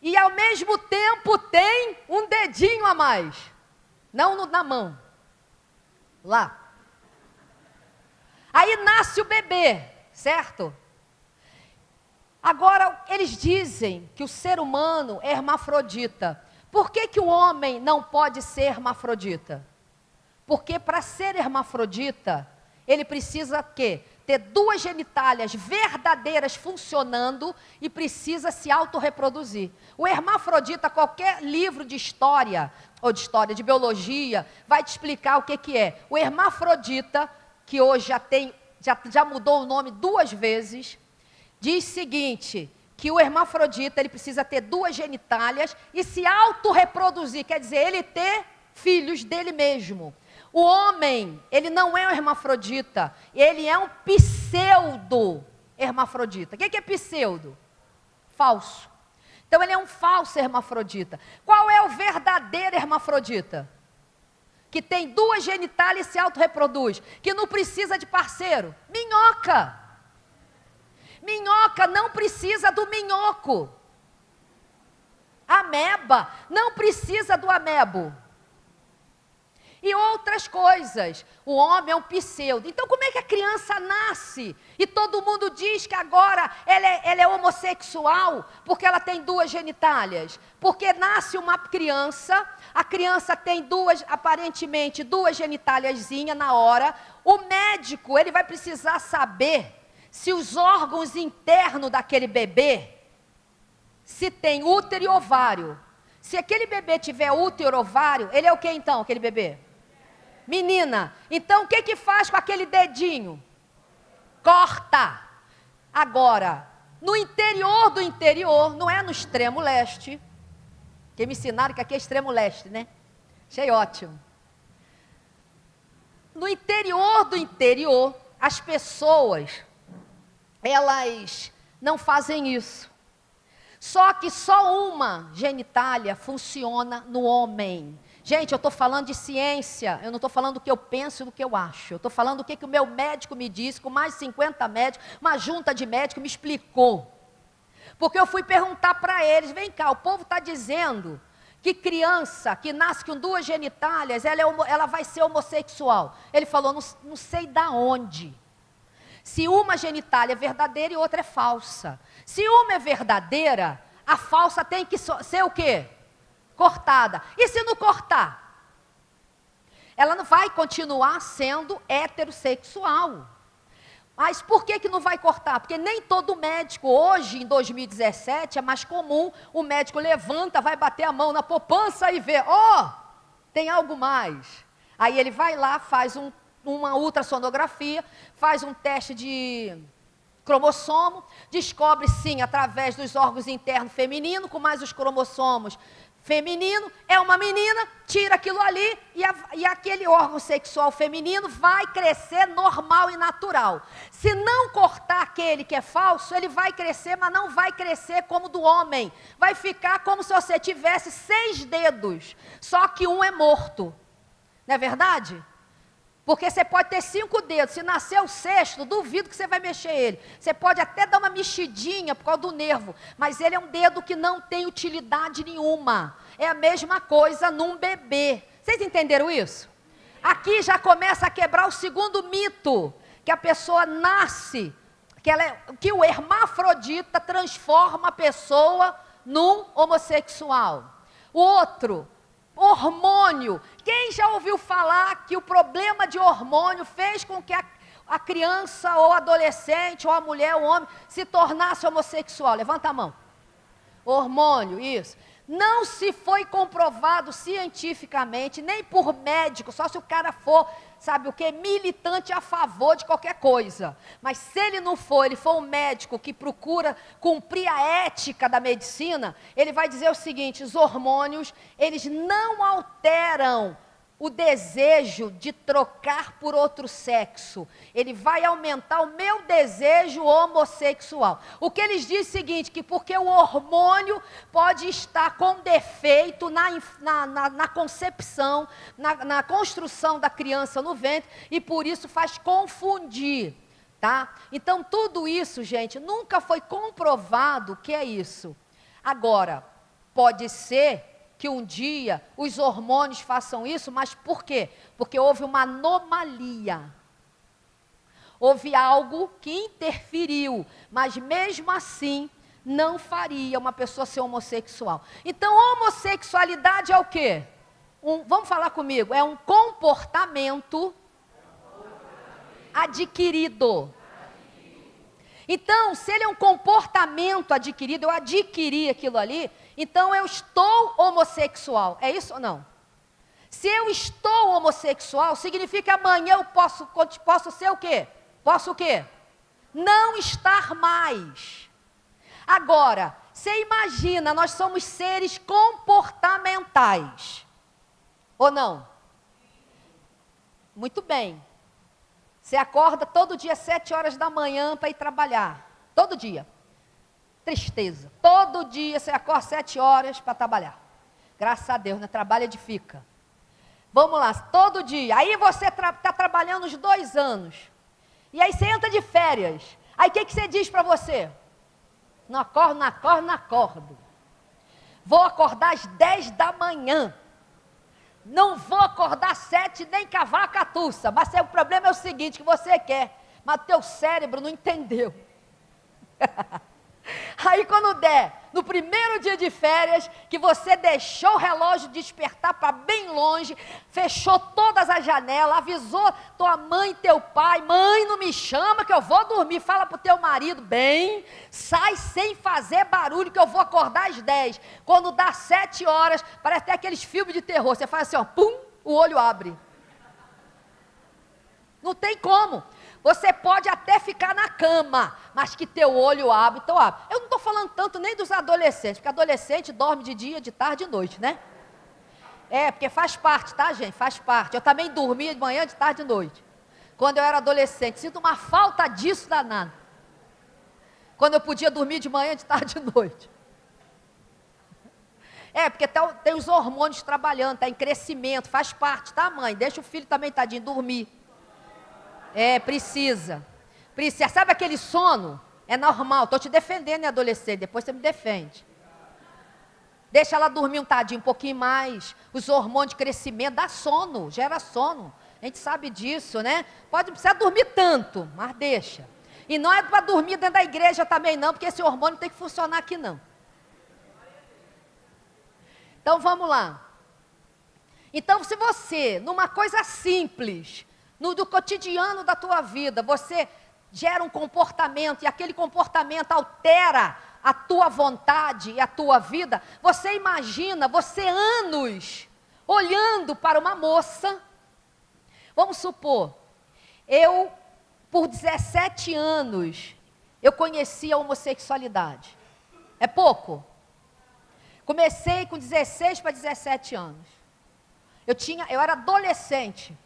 e ao mesmo tempo tem um dedinho a mais. Não na mão. Lá. Aí nasce o bebê, certo? Agora, eles dizem que o ser humano é hermafrodita. Por que que o homem não pode ser hermafrodita? Porque para ser hermafrodita, ele precisa quê? Ter duas genitálias verdadeiras funcionando e precisa se autorreproduzir. O hermafrodita, qualquer livro de história, ou de história, de biologia, vai te explicar o que que é. O hermafrodita, que hoje já mudou o nome 2 vezes, diz o seguinte, que o hermafrodita, ele precisa ter duas genitálias e se autorreproduzir, quer dizer, ele ter filhos dele mesmo. O homem, ele não é um hermafrodita, ele é um pseudo-hermafrodita. O que é pseudo? Falso. Então ele é um falso hermafrodita. Qual é o verdadeiro hermafrodita? Que tem duas genitálias e se autorreproduz, que não precisa de parceiro. Minhoca. Minhoca não precisa do minhoco. Ameba não precisa do amebo. E outras coisas. O homem é um pseudo. Então como é que a criança nasce? E todo mundo diz que agora ela é homossexual porque ela tem duas genitálias. Porque nasce uma criança, a criança tem aparentemente duas genitáliazinhas na hora. O médico, ele vai precisar saber se os órgãos internos daquele bebê, se tem útero e ovário. Se aquele bebê tiver útero e ovário, ele é o que então, aquele bebê? Menina. Então o que que faz com aquele dedinho? Corta. Agora, no interior do interior, não é no extremo leste, que me ensinaram que aqui é extremo leste, né? Achei ótimo. No interior do interior, as pessoas, elas não fazem isso. Só que só uma genitália funciona no homem. Gente, eu estou falando de ciência, eu não estou falando do que eu penso e do que eu acho. Eu estou falando do que o meu médico me disse, com mais de 50 médicos, uma junta de médicos me explicou. Porque eu fui perguntar para eles, vem cá, o povo está dizendo que criança que nasce com duas genitálias, ela vai ser homossexual. Ele falou, não sei da onde. Se uma genitália é verdadeira e outra é falsa. Se uma é verdadeira, a falsa tem que ser o quê? Cortada. E se não cortar? Ela não vai continuar sendo heterossexual. Mas por que não vai cortar? Porque nem todo médico, hoje em 2017, é mais comum, o médico levanta, vai bater a mão na poupança e vê, tem algo mais. Aí ele vai lá, faz uma ultrassonografia, faz um teste de cromossomo, descobre sim, através dos órgãos internos femininos, com mais os cromossomos feminino, é uma menina, tira aquilo ali e aquele órgão sexual feminino vai crescer normal e natural. Se não cortar aquele que é falso, ele vai crescer, mas não vai crescer como do homem. Vai ficar como se você tivesse 6 dedos, só que um é morto. Não é verdade? Porque você pode ter 5 dedos, se nascer o 6º, duvido que você vai mexer ele. Você pode até dar uma mexidinha por causa do nervo, mas ele é um dedo que não tem utilidade nenhuma. É a mesma coisa num bebê. Vocês entenderam isso? Aqui já começa a quebrar o segundo mito, que a pessoa nasce, que o hermafrodita transforma a pessoa num homossexual. O outro, hormônio. Quem já ouviu falar que o problema de hormônio fez com que a criança ou adolescente, ou a mulher, ou o homem, se tornasse homossexual? Levanta a mão. Hormônio, isso. Não se foi comprovado cientificamente, nem por médico, só se o cara for, sabe o que, militante a favor de qualquer coisa. Mas se ele não for, ele for um médico que procura cumprir a ética da medicina, ele vai dizer o seguinte, os hormônios, eles não alteram o desejo de trocar por outro sexo. Ele vai aumentar o meu desejo homossexual. O que eles dizem é o seguinte, que porque o hormônio pode estar com defeito na concepção, na construção da criança no ventre, e por isso faz confundir, tá? Então tudo isso, gente, nunca foi comprovado que é isso. Agora, Pode ser que um dia os hormônios façam isso, mas por quê? Porque houve uma anomalia. Houve algo que interferiu, mas mesmo assim não faria uma pessoa ser homossexual. Então, homossexualidade é o quê? Vamos falar comigo, é um comportamento adquirido. Então, se ele é um comportamento adquirido, eu adquiri aquilo ali, então eu estou homossexual. É isso ou não? Se eu estou homossexual, significa que amanhã eu posso ser o quê? Posso o quê? Não estar mais. Agora, você imagina, nós somos seres comportamentais. Ou não? Muito bem. Você acorda todo dia às 7 horas da manhã para ir trabalhar. Todo dia. Tristeza. Todo dia você acorda às 7 horas para trabalhar. Graças a Deus, né? Trabalho edifica. Vamos lá, todo dia. Aí você está trabalhando uns 2 anos. E aí você entra de férias. Aí o que você diz para você? Não acordo, não acordo, não acordo. Vou acordar às 10 da manhã. Não vou acordar às 7 nem cavar a catuça. Mas o problema é o seguinte, que você quer. Mas o teu cérebro não entendeu. Aí quando der, no primeiro dia de férias, que você deixou o relógio despertar para bem longe, fechou todas as janelas, avisou tua mãe e teu pai, mãe, não me chama que eu vou dormir, fala para o teu marido, bem, sai sem fazer barulho que eu vou acordar às 10. Quando dá 7 horas, parece até aqueles filmes de terror, você faz assim, ó, pum, o olho abre. Não tem como. Você pode até ficar na cama, mas que teu olho abre, então abre. Eu não estou falando tanto nem dos adolescentes, porque adolescente dorme de dia, de tarde e de noite, né? É, porque faz parte, tá, gente? Faz parte. Eu também dormia de manhã, de tarde e de noite. Quando eu era adolescente, sinto uma falta disso danada. Quando eu podia dormir de manhã, de tarde e de noite. É, porque tem os hormônios trabalhando, está em crescimento, faz parte, tá, mãe? Deixa o filho também, tadinho, dormir. É, precisa. Sabe aquele sono? É normal. Estou te defendendo, adolescente. Depois você me defende. Deixa ela dormir um tadinho, um pouquinho mais. Os hormônios de crescimento dá sono, gera sono. A gente sabe disso, né? Não precisa dormir tanto, mas deixa. E não é para dormir dentro da igreja também não, porque esse hormônio tem que funcionar aqui não. Então vamos lá. Então se você, numa coisa simples, do cotidiano da tua vida, você gera um comportamento e aquele comportamento altera a tua vontade e a tua vida, você imagina, você anos olhando para uma moça, vamos supor, eu por 17 anos, eu conheci a homossexualidade, é pouco? Comecei com 16 para 17 anos, eu era adolescente,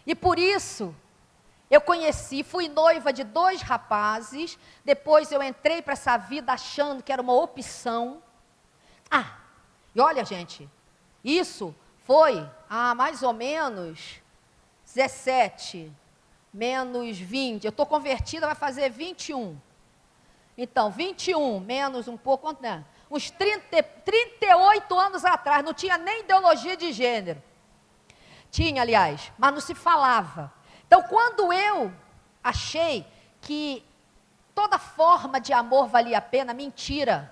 e por isso, eu fui noiva de 2 rapazes, depois eu entrei para essa vida achando que era uma opção. E olha gente, isso foi há mais ou menos 17, menos 20, eu estou convertida, vai fazer 21. Então, 21 menos um pouco, quanto né? Uns 38 anos atrás, não tinha nem ideologia de gênero. Tinha, aliás, mas não se falava. Então, quando eu achei que toda forma de amor valia a pena, mentira.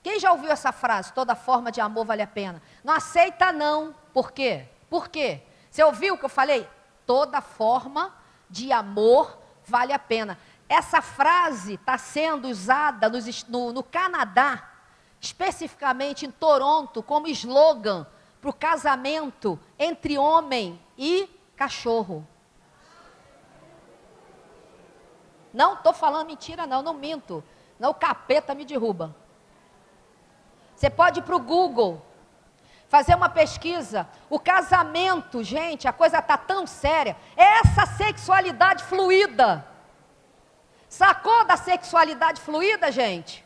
Quem já ouviu essa frase, toda forma de amor vale a pena? Não aceita não. Por quê? Por quê? Você ouviu o que eu falei? Toda forma de amor vale a pena. Essa frase está sendo usada no Canadá, especificamente em Toronto, como slogan para o casamento entre homem e cachorro. Não estou falando mentira não minto. Não, o capeta me derruba. Você pode ir para o Google, fazer uma pesquisa. O casamento, gente, a coisa está tão séria. Essa sexualidade fluida. Sacou da sexualidade fluida, gente?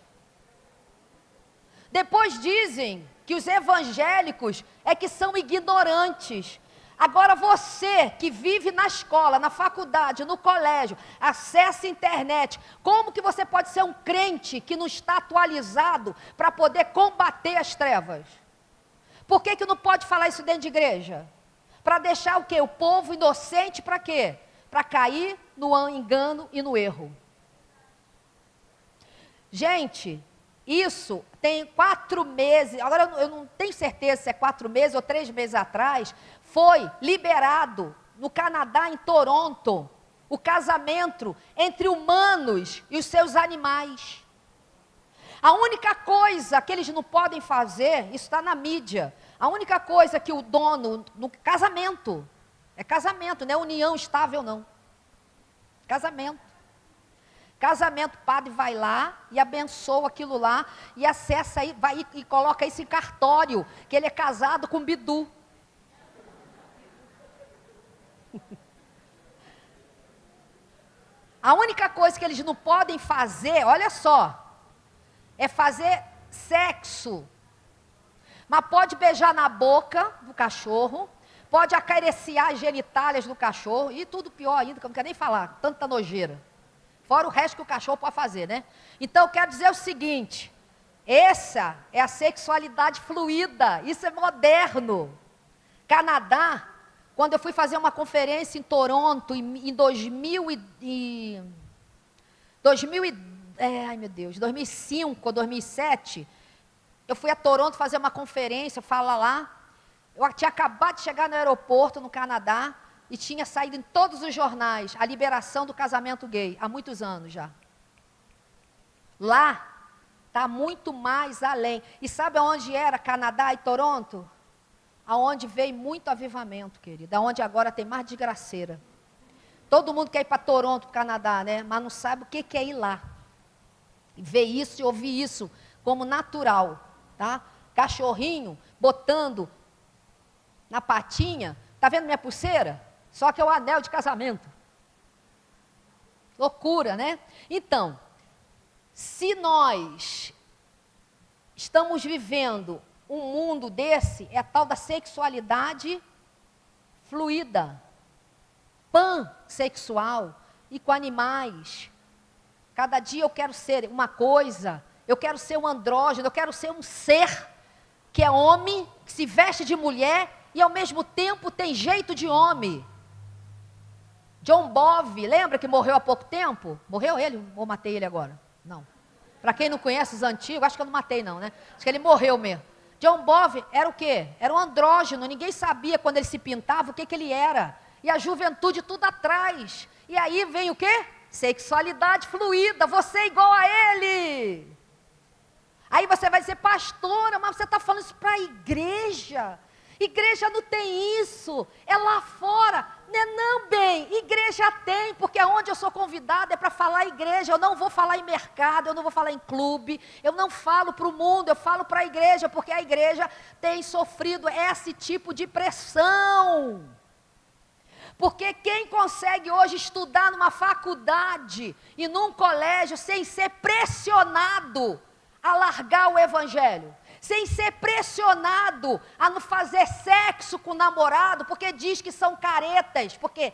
Depois dizem que os evangélicos é que são ignorantes. Agora você que vive na escola, na faculdade, no colégio, acessa a internet, como que você pode ser um crente que não está atualizado para poder combater as trevas? Por que não pode falar isso dentro de igreja? Para deixar o quê? O povo inocente para quê? Para cair no engano e no erro. Gente, isso tem 4 meses, agora eu não tenho certeza se é 4 meses ou 3 meses atrás, foi liberado no Canadá, em Toronto, o casamento entre humanos e os seus animais. A única coisa que eles não podem fazer, isso está na mídia, a única coisa que o dono, no casamento, é casamento, não é união estável não, casamento. Casamento, o padre vai lá e abençoa aquilo lá e acessa aí, vai e coloca isso em cartório, que ele é casado com Bidu. A única coisa que eles não podem fazer, olha só, é fazer sexo. Mas pode beijar na boca do cachorro, pode acariciar as genitálias do cachorro, e tudo pior ainda, que eu não quero nem falar, tanta nojeira. Fora o resto que o cachorro pode fazer, né? Então, eu quero dizer o seguinte, essa é a sexualidade fluida, isso é moderno. Canadá, quando eu fui fazer uma conferência em Toronto, em 2005 ou 2007, eu fui a Toronto fazer uma conferência, falar lá, eu tinha acabado de chegar no aeroporto, no Canadá, e tinha saído em todos os jornais a liberação do casamento gay, há muitos anos já. Lá, está muito mais além. E sabe aonde era Canadá e Toronto? Aonde veio muito avivamento, querido. Aonde agora tem mais desgraceira. Todo mundo quer ir para Toronto, para o Canadá, né? Mas não sabe o que é ir lá. E ver isso e ouvir isso como natural, tá? Cachorrinho botando na patinha. Tá vendo minha pulseira? Só que é o anel de casamento. Loucura, né? Então, se nós estamos vivendo um mundo desse, é a tal da sexualidade fluida, pansexual e com animais. Cada dia eu quero ser uma coisa, eu quero ser um andrógeno, eu quero ser um ser que é homem, que se veste de mulher e ao mesmo tempo tem jeito de homem. John Bove, lembra que morreu há pouco tempo? Morreu ele ou matei ele agora? Não. Para quem não conhece os antigos, acho que eu não matei não, né? Acho que ele morreu mesmo. John Bove era o quê? Era um andrógeno, ninguém sabia quando ele se pintava o que ele era. E a juventude tudo atrás. E aí vem o quê? Sexualidade fluida, você é igual a ele. Aí você vai dizer, pastora, mas você está falando isso para a igreja. Igreja não tem isso, é lá fora. Não, bem, igreja tem, porque aonde eu sou convidada é para falar igreja, eu não vou falar em mercado, eu não vou falar em clube, eu não falo para o mundo, eu falo para a igreja, porque a igreja tem sofrido esse tipo de pressão. Porque quem consegue hoje estudar numa faculdade e num colégio sem ser pressionado a largar o evangelho, sem ser pressionado a não fazer sexo com o namorado, porque diz que são caretas, porque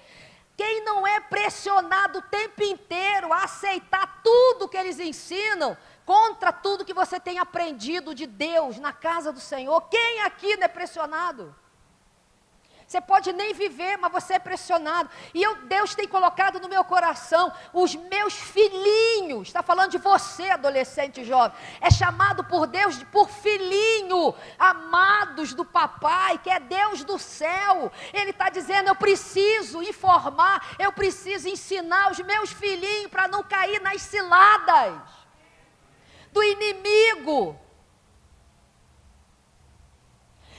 quem não é pressionado o tempo inteiro a aceitar tudo que eles ensinam, contra tudo que você tem aprendido de Deus na casa do Senhor, quem aqui não é pressionado? Você pode nem viver, mas você é pressionado. E Deus tem colocado no meu coração, os meus filhinhos, está falando de você, adolescente e jovem, é chamado por Deus por filhinho, amados do papai, que é Deus do céu. Ele está dizendo, eu preciso informar, eu preciso ensinar os meus filhinhos para não cair nas ciladas do inimigo.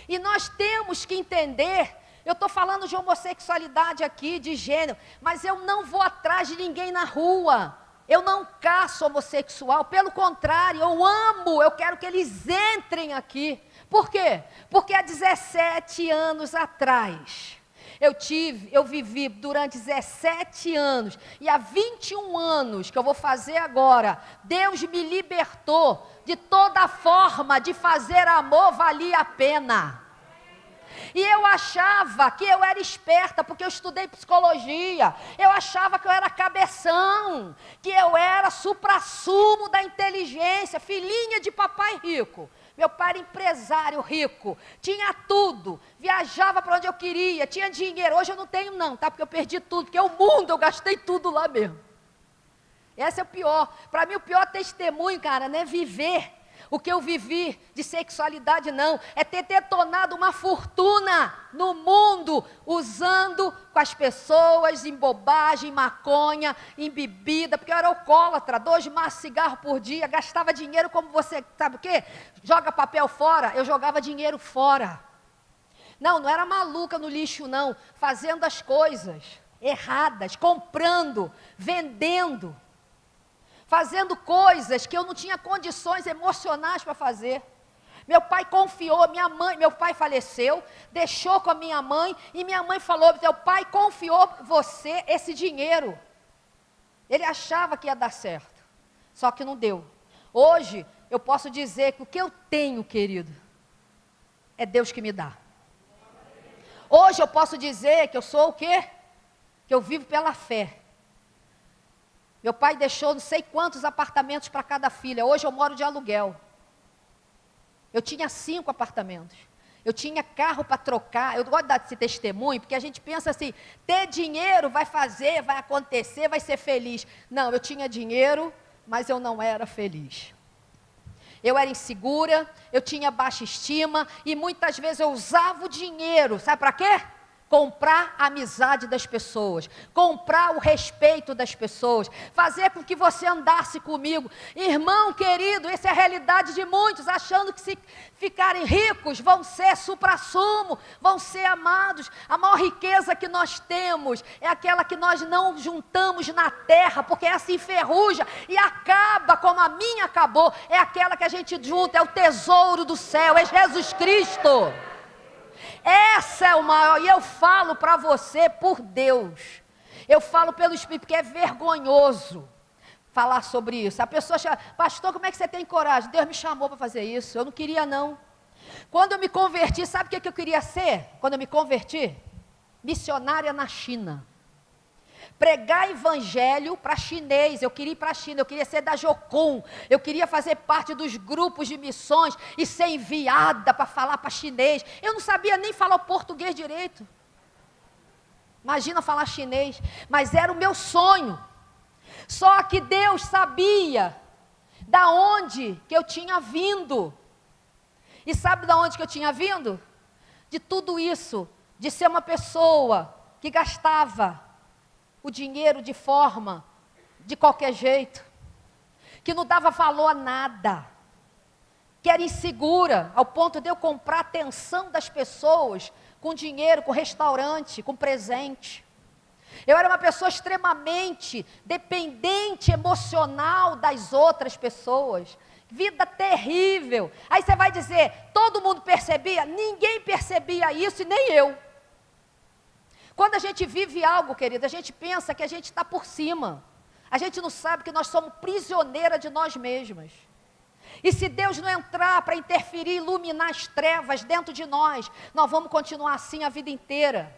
E nós temos que entender. Eu estou falando de homossexualidade aqui, de gênero, mas eu não vou atrás de ninguém na rua, eu não caço homossexual, pelo contrário, eu amo, eu quero que eles entrem aqui. Por quê? Porque há 17 anos atrás, eu vivi durante 17 anos, e há 21 anos que eu vou fazer agora, Deus me libertou de toda forma de fazer amor valia a pena. E eu achava que eu era esperta, porque eu estudei psicologia. Eu achava que eu era cabeção, que eu era suprassumo da inteligência, filhinha de papai rico. Meu pai era empresário rico, tinha tudo, viajava para onde eu queria, tinha dinheiro. Hoje eu não tenho não, tá? Porque eu perdi tudo, porque o mundo eu gastei tudo lá mesmo. Esse é o pior. Para mim o pior testemunho, cara, não é viver o que eu vivi de sexualidade, não. É ter detonado uma fortuna no mundo, usando com as pessoas em bobagem, em maconha, em bebida, porque eu era alcoólatra, 2 maços de cigarro por dia, gastava dinheiro como você, sabe o quê? Joga papel fora, eu jogava dinheiro fora. Não era maluca no lixo, não. Fazendo as coisas erradas, comprando, vendendo. Fazendo coisas que eu não tinha condições emocionais para fazer. Meu pai confiou, meu pai faleceu, deixou com a minha mãe, e minha mãe falou, teu pai confiou você esse dinheiro. Ele achava que ia dar certo, só que não deu. Hoje, eu posso dizer que o que eu tenho, querido, é Deus que me dá. Hoje eu posso dizer que eu sou o quê? Que eu vivo pela fé. Meu pai deixou não sei quantos apartamentos para cada filha. Hoje eu moro de aluguel. Eu tinha 5 apartamentos. Eu tinha carro para trocar. Eu gosto de dar esse testemunho, porque a gente pensa assim, ter dinheiro vai fazer, vai acontecer, vai ser feliz. Não, eu tinha dinheiro, mas eu não era feliz. Eu era insegura, eu tinha baixa estima, e muitas vezes eu usava o dinheiro, sabe para quê? Comprar a amizade das pessoas, comprar o respeito das pessoas, fazer com que você andasse comigo. Irmão querido, essa é a realidade de muitos, achando que se ficarem ricos, vão ser suprassumo, vão ser amados. A maior riqueza que nós temos é aquela que nós não juntamos na terra, porque essa enferruja e acaba como a minha acabou. É aquela que a gente junta, é o tesouro do céu, é Jesus Cristo. Essa é o maior, e eu falo para você por Deus, eu falo pelo Espírito, porque é vergonhoso falar sobre isso. A pessoa chama, pastor, como é que você tem coragem? Deus me chamou para fazer isso, eu não queria não. Quando eu me converti, sabe o que eu queria ser? Quando eu me converti? Missionária na China. Pregar evangelho para chinês, eu queria ir para a China, eu queria ser da Jocum, eu queria fazer parte dos grupos de missões e ser enviada para falar para chinês. Eu não sabia nem falar o português direito. Imagina falar chinês, mas era o meu sonho. Só que Deus sabia da onde que eu tinha vindo. E sabe da onde que eu tinha vindo? De tudo isso, de ser uma pessoa que gastava o dinheiro de forma, de qualquer jeito, que não dava valor a nada, que era insegura, ao ponto de eu comprar a atenção das pessoas, com dinheiro, com restaurante, com presente. Eu era uma pessoa extremamente dependente emocional das outras pessoas, vida terrível. Aí você vai dizer, todo mundo percebia? Ninguém percebia isso e nem eu. Quando a gente vive algo, querido, a gente pensa que a gente está por cima. A gente não sabe que nós somos prisioneiras de nós mesmas. E se Deus não entrar para interferir, iluminar as trevas dentro de nós, nós vamos continuar assim a vida inteira.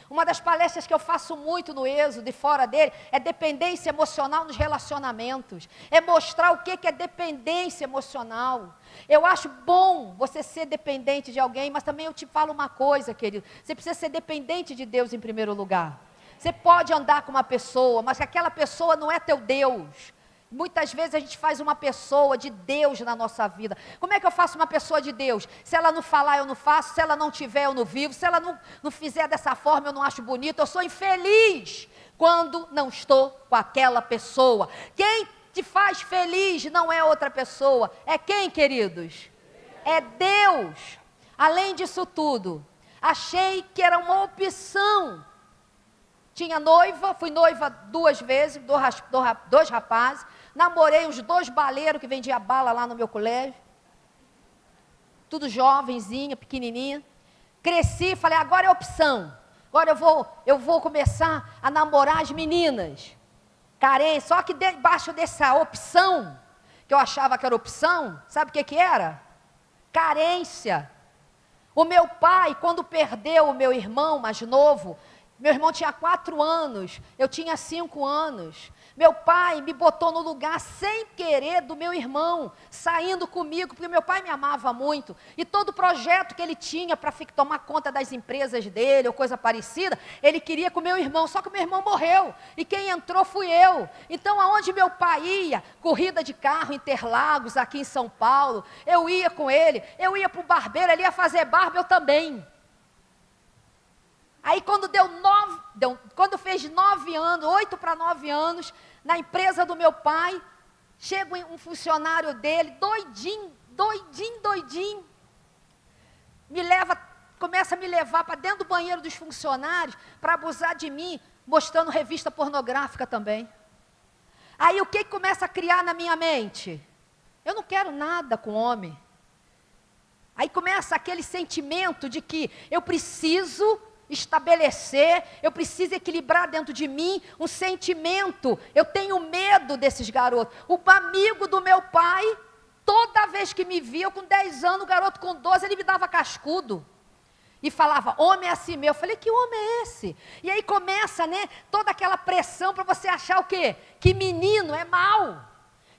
Uma das palestras que eu faço muito no Êxodo e fora dele, é dependência emocional nos relacionamentos. É mostrar o que é dependência emocional. Eu acho bom você ser dependente de alguém, mas também eu te falo uma coisa, querido. Você precisa ser dependente de Deus em primeiro lugar. Você pode andar com uma pessoa, mas aquela pessoa não é teu Deus. Muitas vezes a gente faz uma pessoa de Deus na nossa vida. Como é que eu faço uma pessoa de Deus? Se ela não falar, eu não faço. Se ela não tiver, eu não vivo. Se ela não fizer dessa forma, eu não acho bonito. Eu sou infeliz quando não estou com aquela pessoa. Quem te faz feliz não é outra pessoa. É quem, queridos? É Deus. Além disso tudo, achei que era uma opção. Tinha noiva, fui noiva 2 vezes, 2 rapazes. Namorei uns 2 baleiros que vendiam bala lá no meu colégio. Tudo jovenzinha, pequenininha. Cresci, falei, agora é opção. Agora eu vou começar a namorar as meninas. Carência, só que debaixo dessa opção, que eu achava que era opção, sabe o que era? Carência. O meu pai, quando perdeu o meu irmão mais novo, meu irmão tinha 4 anos, eu tinha 5 anos. Meu pai me botou no lugar sem querer do meu irmão, saindo comigo, porque meu pai me amava muito. E todo projeto que ele tinha para tomar conta das empresas dele, ou coisa parecida, ele queria com o meu irmão, só que o meu irmão morreu. E quem entrou fui eu. Então, aonde meu pai ia, corrida de carro, Interlagos, aqui em São Paulo, eu ia com ele, eu ia para o barbeiro, ele ia fazer barba, eu também. Aí quando quando fez 9 anos, 8 para 9 anos, na empresa do meu pai, chega um funcionário dele, doidinho, começa a me levar para dentro do banheiro dos funcionários, para abusar de mim, mostrando revista pornográfica também. Aí o que começa a criar na minha mente? Eu não quero nada com homem. Aí começa aquele sentimento de que eu preciso estabelecer, eu preciso equilibrar dentro de mim um sentimento. Eu tenho medo desses garotos. O amigo do meu pai, toda vez que me via, eu com 10 anos, o garoto com 12, ele me dava cascudo. E falava, homem é assim mesmo. Eu falei, que homem é esse? E aí começa, né, toda aquela pressão para você achar o quê? Que menino é mau.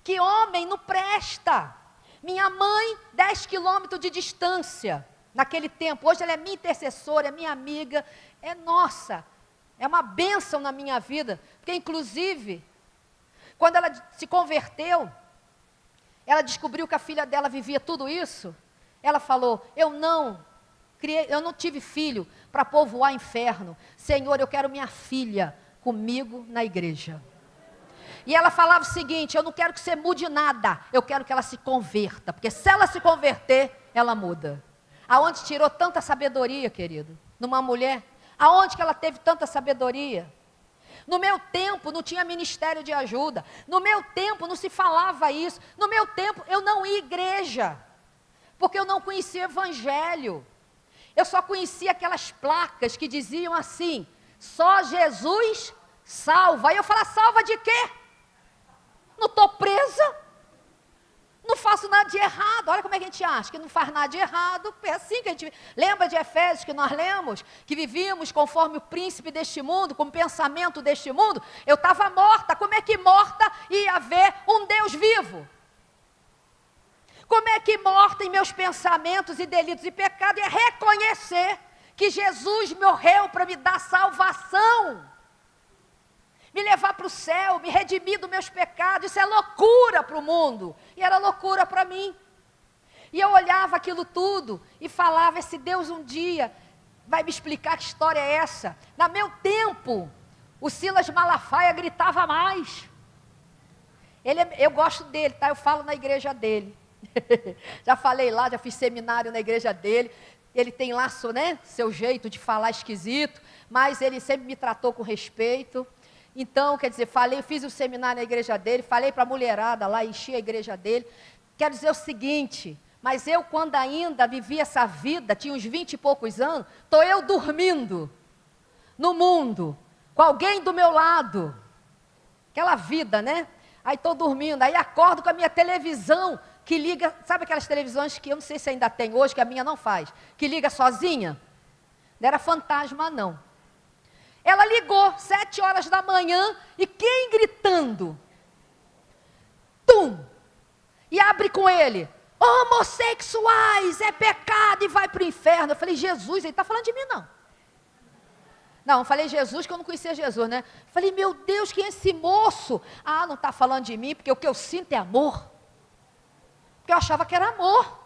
Que homem não presta. Minha mãe, 10 quilômetros de distância. Naquele tempo, hoje ela é minha intercessora, é minha amiga, é nossa, é uma bênção na minha vida, porque inclusive, quando ela se converteu, ela descobriu que a filha dela vivia tudo isso, ela falou, eu não tive filho para povoar inferno, Senhor, eu quero minha filha comigo na igreja. E ela falava o seguinte, eu não quero que você mude nada, eu quero que ela se converta, porque se ela se converter, ela muda. Aonde tirou tanta sabedoria, querido? Numa mulher? Aonde que ela teve tanta sabedoria? No meu tempo não tinha ministério de ajuda. No meu tempo não se falava isso. No meu tempo eu não ia à igreja. Porque eu não conhecia o evangelho. Eu só conhecia aquelas placas que diziam assim, só Jesus salva. Aí eu falava, salva de quê? Não estou presa. Não faço nada de errado. Olha como é que a gente acha, que não faz nada de errado. É assim que a gente... Lembra de Efésios que nós lemos? Que vivíamos conforme o príncipe deste mundo, com o pensamento deste mundo. Eu estava morta. Como é que morta ia haver um Deus vivo? Como é que morta em meus pensamentos e delitos e pecados ia reconhecer que Jesus morreu para me dar salvação? Me levar para o céu, me redimir dos meus pecados, isso é loucura para o mundo, e era loucura para mim. E eu olhava aquilo tudo e falava, esse Deus um dia vai me explicar que história é essa. No meu tempo, o Silas Malafaia gritava mais. Eu gosto dele, tá? Eu falo na igreja dele. Já falei lá, já fiz seminário na igreja dele. Ele tem lá, né, seu jeito de falar esquisito, mas ele sempre me tratou com respeito. Então, quer dizer, fiz o seminário na igreja dele, falei para a mulherada lá, enchi a igreja dele. Quero dizer o seguinte, mas eu quando ainda vivia essa vida, tinha uns 20 e poucos anos, estou eu dormindo no mundo, com alguém do meu lado. Aquela vida, né? Aí estou dormindo, aí acordo com a minha televisão, que liga, sabe aquelas televisões que eu não sei se ainda tem hoje, que a minha não faz, que liga sozinha? Não era fantasma não. Ela ligou, 7 horas da manhã, e quem gritando? Tum! E abre com ele, homossexuais, é pecado e vai para o inferno. Eu falei, Jesus, ele está falando de mim não. Não, eu falei Jesus, que eu não conhecia Jesus, né? Falei, meu Deus, quem é esse moço? Ah, não está falando de mim, porque o que eu sinto é amor. Porque eu achava que era amor.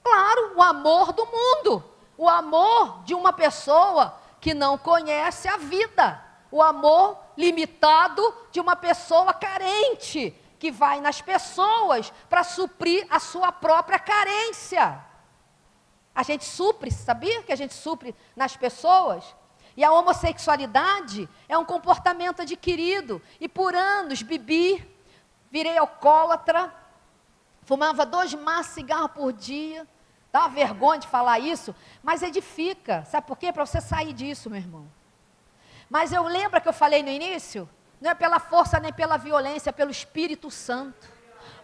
Claro, o amor do mundo. O amor de uma pessoa que não conhece a vida, o amor limitado de uma pessoa carente, que vai nas pessoas para suprir a sua própria carência. A gente supre, sabia que a gente supre nas pessoas? E a homossexualidade é um comportamento adquirido, e por anos bebi, virei alcoólatra, fumava 2 maços de cigarro por dia. Dá uma vergonha de falar isso, mas edifica. Sabe por quê? Para você sair disso, meu irmão. Mas eu lembro que eu falei no início? Não é pela força nem pela violência, é pelo Espírito Santo.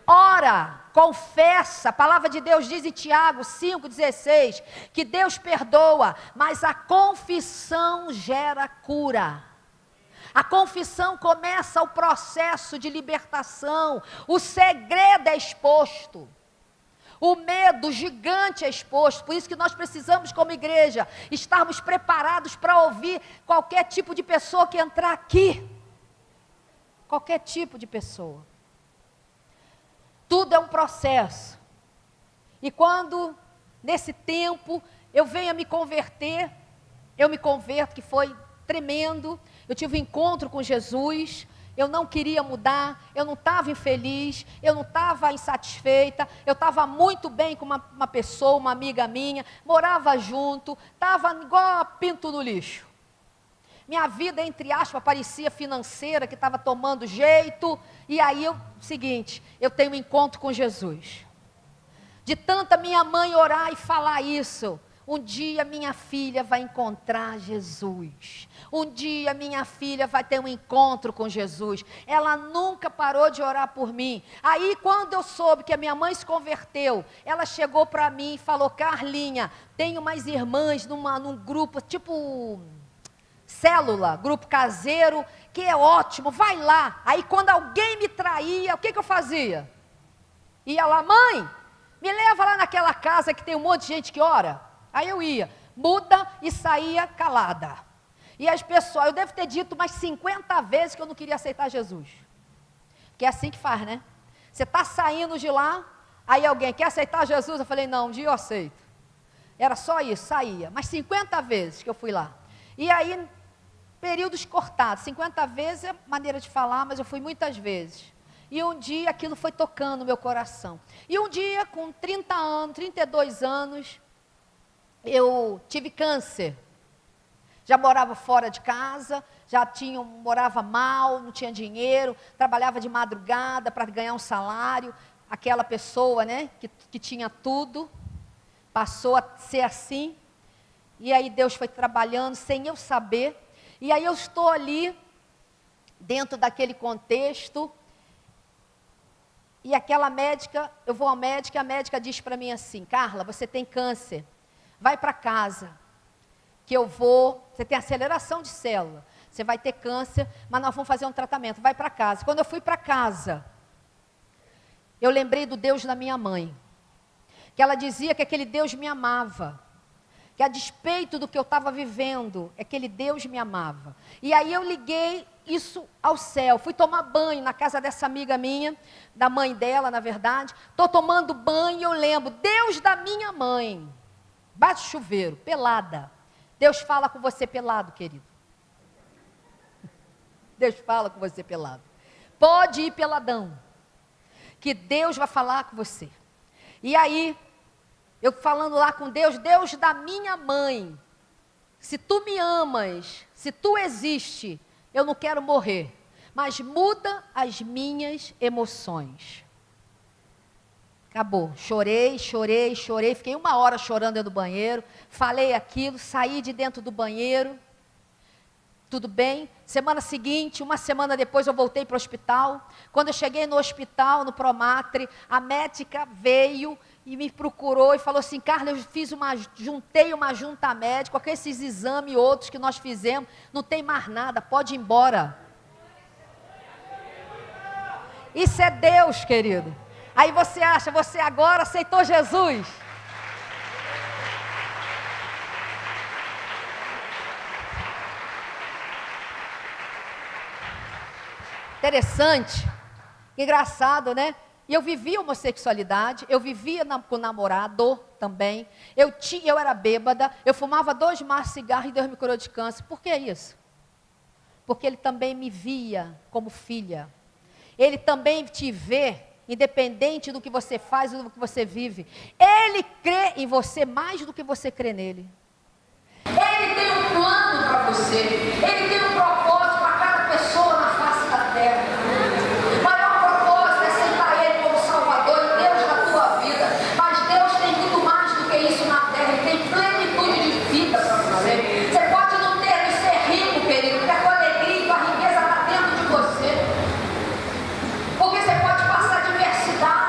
ora, confessa. A palavra de Deus diz em Tiago 5,16, que Deus perdoa, mas a confissão gera cura. A confissão começa o processo de libertação, o segredo é exposto, o medo gigante é exposto. Por isso que nós precisamos, como igreja, estarmos preparados para ouvir qualquer tipo de pessoa que entrar aqui, qualquer tipo de pessoa. Tudo é um processo, e quando nesse tempo eu venho a me converter, eu me converto, que foi tremendo. Eu tive um encontro com Jesus, eu não queria mudar, eu não estava infeliz, eu não estava insatisfeita, eu estava muito bem com uma pessoa, uma amiga minha, morava junto, estava igual a pinto no lixo. Minha vida, entre aspas, parecia financeira, que estava tomando jeito, e aí seguinte, eu tenho um encontro com Jesus. De tanta minha mãe orar e falar isso, um dia minha filha vai encontrar Jesus. Um dia minha filha vai ter um encontro com Jesus. Ela nunca parou de orar por mim. Aí quando eu soube que a minha mãe se converteu, ela chegou para mim e falou: Carlinha, tenho mais irmãs num grupo, tipo célula, grupo caseiro, que é ótimo, vai lá. Aí quando alguém me traía, o que eu fazia? Ia lá: mãe, me leva lá naquela casa que tem um monte de gente que ora. Aí eu ia, muda, e saía calada. E as pessoas, eu devo ter dito umas 50 vezes que eu não queria aceitar Jesus. Porque é assim que faz, né? Você está saindo de lá, aí alguém quer aceitar Jesus, eu falei: não, um dia eu aceito. Era só isso, saía. Mas 50 vezes que eu fui lá. E aí, períodos cortados, 50 vezes é maneira de falar, mas eu fui muitas vezes. E um dia aquilo foi tocando o meu coração. E um dia, com 30 anos, 32 anos, eu tive câncer. Já morava fora de casa, morava mal, não tinha dinheiro, trabalhava de madrugada para ganhar um salário. Aquela pessoa, né, que tinha tudo, passou a ser assim. E aí Deus foi trabalhando sem eu saber. E aí eu estou ali, dentro daquele contexto, e aquela médica, eu vou ao médico, e a médica diz para mim assim: Carla, você tem câncer, vai para casa, que você tem aceleração de célula, você vai ter câncer, mas nós vamos fazer um tratamento, vai para casa. Quando eu fui para casa, eu lembrei do Deus da minha mãe, que ela dizia que aquele Deus me amava, que a despeito do que eu estava vivendo, aquele Deus me amava. E aí eu liguei isso ao céu, fui tomar banho na casa dessa amiga minha, da mãe dela, na verdade. Estou tomando banho e eu lembro: Deus da minha mãe, bate chuveiro, pelada. Deus fala com você pelado, querido. Deus fala com você pelado. Pode ir peladão, que Deus vai falar com você. E aí, eu falando lá com Deus: Deus da minha mãe, se tu me amas, se tu existe, eu não quero morrer, mas muda as minhas emoções. Acabou, chorei, fiquei 1 hora chorando dentro do banheiro, falei aquilo, saí de dentro do banheiro, tudo bem. Semana seguinte, 1 semana depois, eu voltei para o hospital. Quando eu cheguei no hospital, no Promatre, a médica veio e me procurou e falou assim: Carla, eu juntei uma junta médica com esses exames e outros que nós fizemos, não tem mais nada, pode ir embora. Isso é Deus, querido. Aí você acha, você agora aceitou Jesus? Interessante, engraçado, né? E eu vivia homossexualidade, eu vivia com namorado também, eu era bêbada, eu fumava 2 maços de cigarro e Deus me curou de câncer. Por que isso? Porque Ele também me via como filha. Ele também te vê, independente do que você faz ou do que você vive. Ele crê em você mais do que você crê nele. Ele tem um plano para você, Ele tem um propósito para cada pessoa na face da terra. O maior propósito é aceitar Ele como Salvador e Deus da tua vida. Mas Deus tem muito mais do que isso na terra. Ele tem plenitude de vida para você. Você pode não ter de ser rico, querido, porque a tua alegria e a tua riqueza está dentro de você. Porque você pode passar diversidade.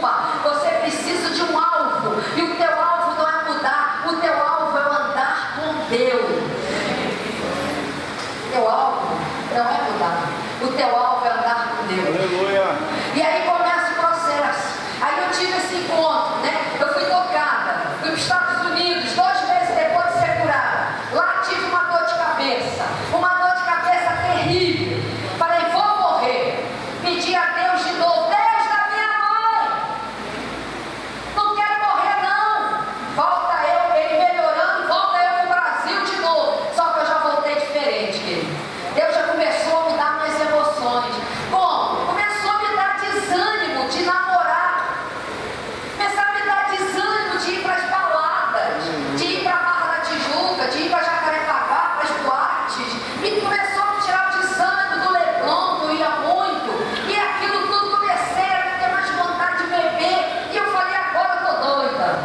nenhuma. Você precisa de um alvo. E o teu alvo não é mudar. O teu alvo é andar com Deus. O teu alvo não é mudar. O teu alvo é andar com Deus. Aleluia. E aí começa o processo. Aí eu tive esse encontro, né? Eu fui tocada. Fui para os Estados Unidos, 2 meses depois de ser curada. Lá tive uma dor de cabeça. Uma dor de cabeça terrível. Falei, vou morrer. Pedi a Deus de novo. Deus da minha mãe. Não quero morrer, não. Volta eu, ele melhorando, volta eu para o Brasil de novo. Só que eu já voltei diferente, querido. Deus já começou a mudar minhas emoções. Como? Começou a me dar desânimo de namorar. Começou a me dar desânimo de ir para as baladas, de ir para a Barra da Tijuca, de ir para Jacarepaguá, para as boates. E começou a me tirar o desânimo do Leblon, que eu ia muito. E aquilo tudo comecei a ter mais vontade de beber. E eu falei, agora eu tô doida.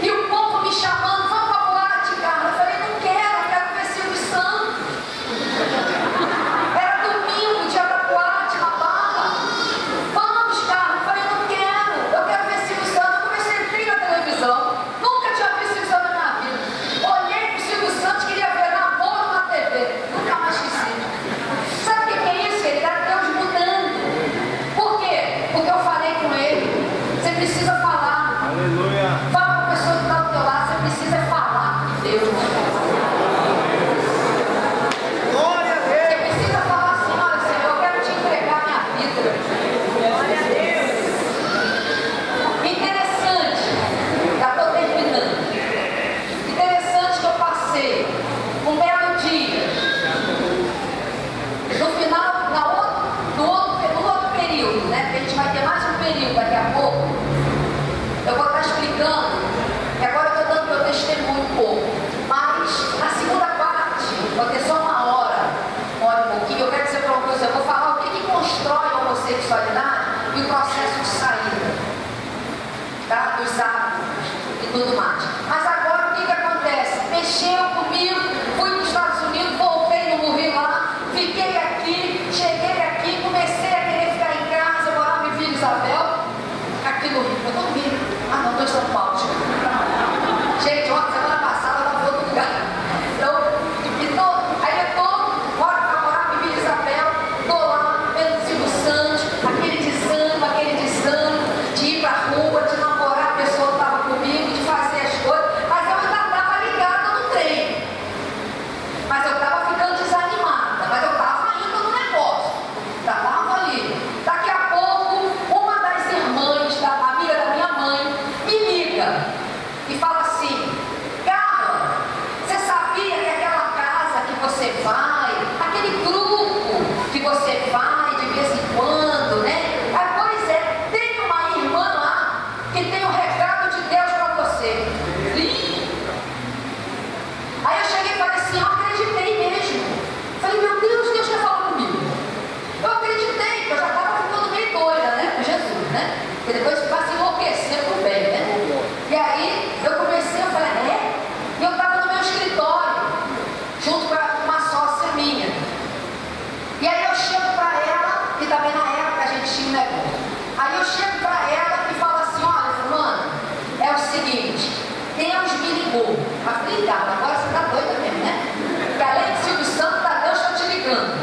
E o povo me chamando, vamos para a boate, Carla. Eu falei, não quero ver Silvio Santos. Era domingo, dia da boate, na Barra. Vamos, Carla. Eu falei, não quero. Eu quero ver Silvio Santos. Eu comecei a entrar na televisão. Nunca tinha visto Silvio Santos na minha vida. Olhei pro Silvio Santos, queria ver namoro na TV. Nunca mais esqueci. Sabe o que é isso, querido? Era Deus mudando. Por quê? Porque eu falei com ele. Você precisa falar. Aleluia. Fala para a pessoa que está do teu lado. Você precisa falar com Deus. Glória a Deus. Você precisa falar assim, olha Senhor, eu quero te entregar minha vida. Glória a Deus. Interessante, já estou terminando. Interessante que eu passei um belo dia. No final, no outro período, né? Porque a gente vai ter mais um período daqui a pouco. Eu vou estar explicando, e agora eu estou dando meu testemunho um pouco. Mas na segunda parte, vou ter só uma hora e pouquinho. Eu quero dizer para você, eu vou falar o que constrói a homossexualidade e o processo de saída, tá? Dos hábitos e tudo mais. Mas agora o que acontece? Mexeu comigo, fui para os Estados Unidos, voltei, não morri lá, fiquei aqui, cheguei aqui, comecei a querer ficar em casa, eu morava em Vila Isabel, aqui no Rio. Eu estou no Rio. Ah, não, estou em São Paulo. Gente, ontem, semana passada, eu estava em outro lugar. Aí eu estou, morava em Vila Isabel, estou lá, vendo Silvio Santos, aquele desânimo de ir para a rua, de namorar a pessoa que estava comigo, de fazer as coisas, mas eu ainda estava ligada no trem. Mas eu estava ficando desanimada, mas eu estava indo no negócio. Estava ali. Daqui a pouco, uma das irmãs, da amiga da minha mãe, me liga e fala assim, Carla, você sabia que aquela casa que você vai, aquele grupo que você vai de vez em quando, né? Ah, pois é, tem uma irmã lá que tem um recado de Deus para você. Aí eu cheguei e falei assim, eu acreditei mesmo. Falei, meu Deus, Deus quer falar comigo. Eu acreditei, porque eu já estava ficando meio doida, né? Com Jesus, né? Porque depois vai se enlouquecer por bem, né? E aí eu comecei, eu falei, e eu estava no meu escritório, junto com uma sócia minha. E aí eu chego para ela, e também na época a gente tinha um negócio. Aí eu chego para ela e falo assim, olha, fulano, é o seguinte, Deus me ligou. Eu falei, agora você está doida mesmo, né? E além de Silvio Santos, Deus está te ligando.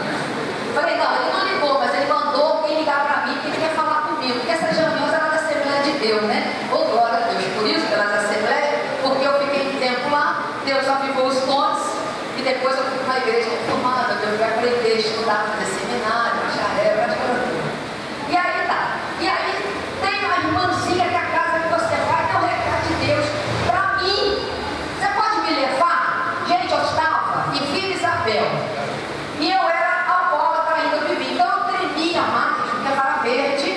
Eu falei, não, ele não ligou, mas ele mandou alguém ligar para mim, porque ele quer falar comigo. Porque essas reuniões eram da Assembleia de Deus, né? Oh, glória a Deus. Por isso, pelas Assembleias, porque eu fiquei um tempo lá, Deus avivou os dons, e depois eu fui para uma igreja reformada, eu fui aprender, estudar, fazer seminário, bacharel, praticamente. E aí tá. E aí tem uma irmãzinha que a casa que você vai tem um recado de Deus para mim. Você pode me levar? Gente, eu estava em Vila Isabel. E eu era alcoólatra ainda, eu bebi. Então eu tremia mais do que a vara verde.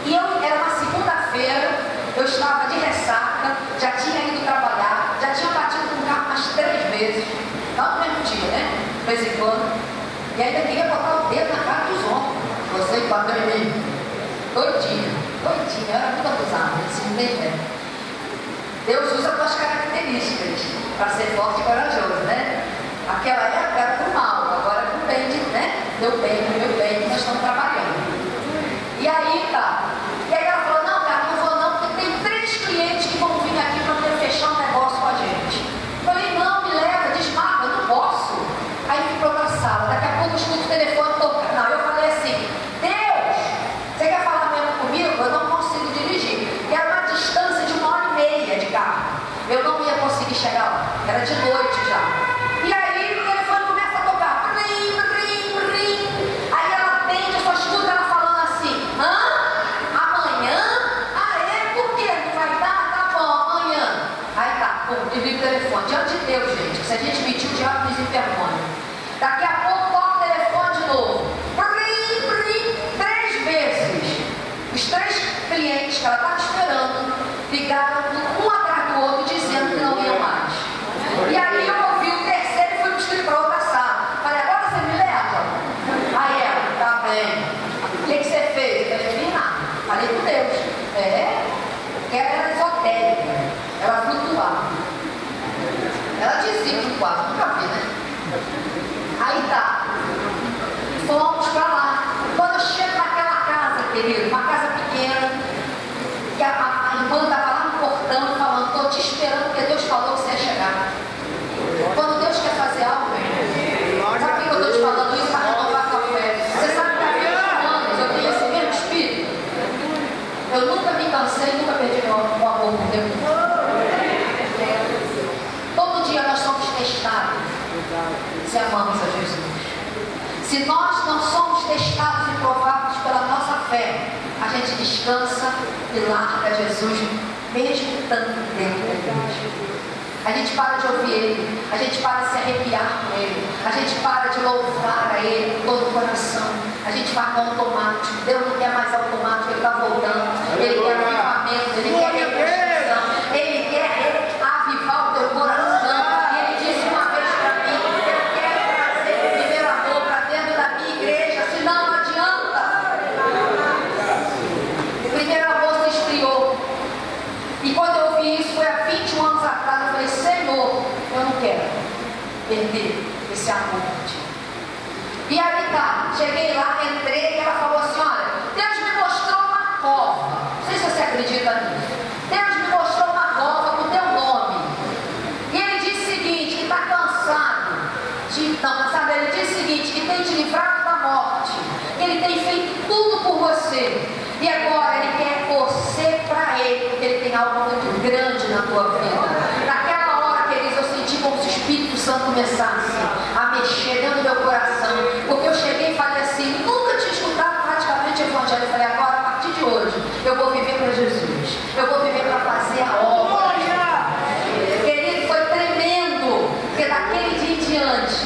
E era uma segunda-feira, eu estava de ressaca, já tinha ido trabalhar, já tinha batido com o carro umas 3 vezes. Não no mesmo dia, né? De vez em quando. E ainda queria botar o dedo na cara dos homens. Você bateu em mim. Doidinha, eu era muito abusada, assim, não tem ideia. Deus usa tuas características para ser forte e corajoso, né? Aquela época era pro mal, agora é pro bem, né? Deu bem, no meu bem, que nós estamos trabalhando. E aí tá. E aí ela falou, não, cara, Eu não ia conseguir chegar lá, era de noite já. E aí o telefone começa a tocar, brim, brim, brim. Aí ela atende, eu só escuto ela falando assim: amanhã? Ah, é? Por quê? Não vai dar? Tá bom, amanhã. Aí tá, pô, desliga o telefone. Diante de Deus, gente, se a gente mentir, o diabo nos envergonha. Daqui a pouco toca o telefone de novo. Brim, brim, 3 vezes. Os 3 clientes que ela estava esperando ligaram um atrás do outro dizendo que não iam mais. E aí eu ouvi o terceiro e fui buscar para outra sala. Falei: agora você me leva? Aí ela: tá bem. O que você fez? Eu falei: nada. Falei com Deus. Porque ela era esotérica. Ela flutuava. Ela dizia que quase, nunca vi, né? Aí tá. Fomos para lá. Quando eu chego naquela casa, querido, uma casa pequena, e a irmã estava lá no portão falando: estou te esperando porque Deus falou que você ia chegar. Quando Deus quer fazer algo, sabe por que eu estou te falando isso? Para renovar a tua fé. Você sabe que há 20 anos eu tenho esse mesmo espírito. Eu nunca me cansei, nunca perdi meu amor por Deus. Todo dia nós somos testados se amamos a Jesus. Se nós não somos testados e provados pela nossa fé, a gente descansa e larga Jesus, mesmo estando dentro da igreja. A gente para de ouvir Ele, a gente para de se arrepiar com Ele, a gente para de louvar a Ele com todo o coração, a gente vai no automático. Deus não quer mais automático, Ele está voltando, Ele quer avivamento, Ele quer reconstrução, Ele quer avivar o teu coração. E Ele disse uma vez para mim: eu quero trazer o primeiro amor para dentro da minha igreja, senão não adianta. O primeiro amor se esfriou. E quando eu ouvi isso, foi há 21 anos atrás, eu falei: Senhor, eu não quero perder esse amor contigo. E aí tá, cheguei lá, entrei, e ela falou assim: olha, Deus me mostrou uma cova. Não sei se você acredita nisso. Deus me mostrou uma cova com o teu nome. E Ele disse o seguinte: que está cansado. Ele disse o seguinte: que tem te livrado da morte. Que Ele tem feito tudo por você. E agora Ele quer você para Ele, porque Ele tem algo muito grande na tua vida. Naquela hora, queridos, eu senti como se o Espírito Santo começasse a mexer dentro do meu coração. Porque eu cheguei e falei assim: nunca tinha escutado praticamente o Evangelho. Eu falei: agora, a partir de hoje, eu vou viver para Jesus. Eu vou viver para fazer a obra. Querido, foi tremendo, porque daquele dia em diante,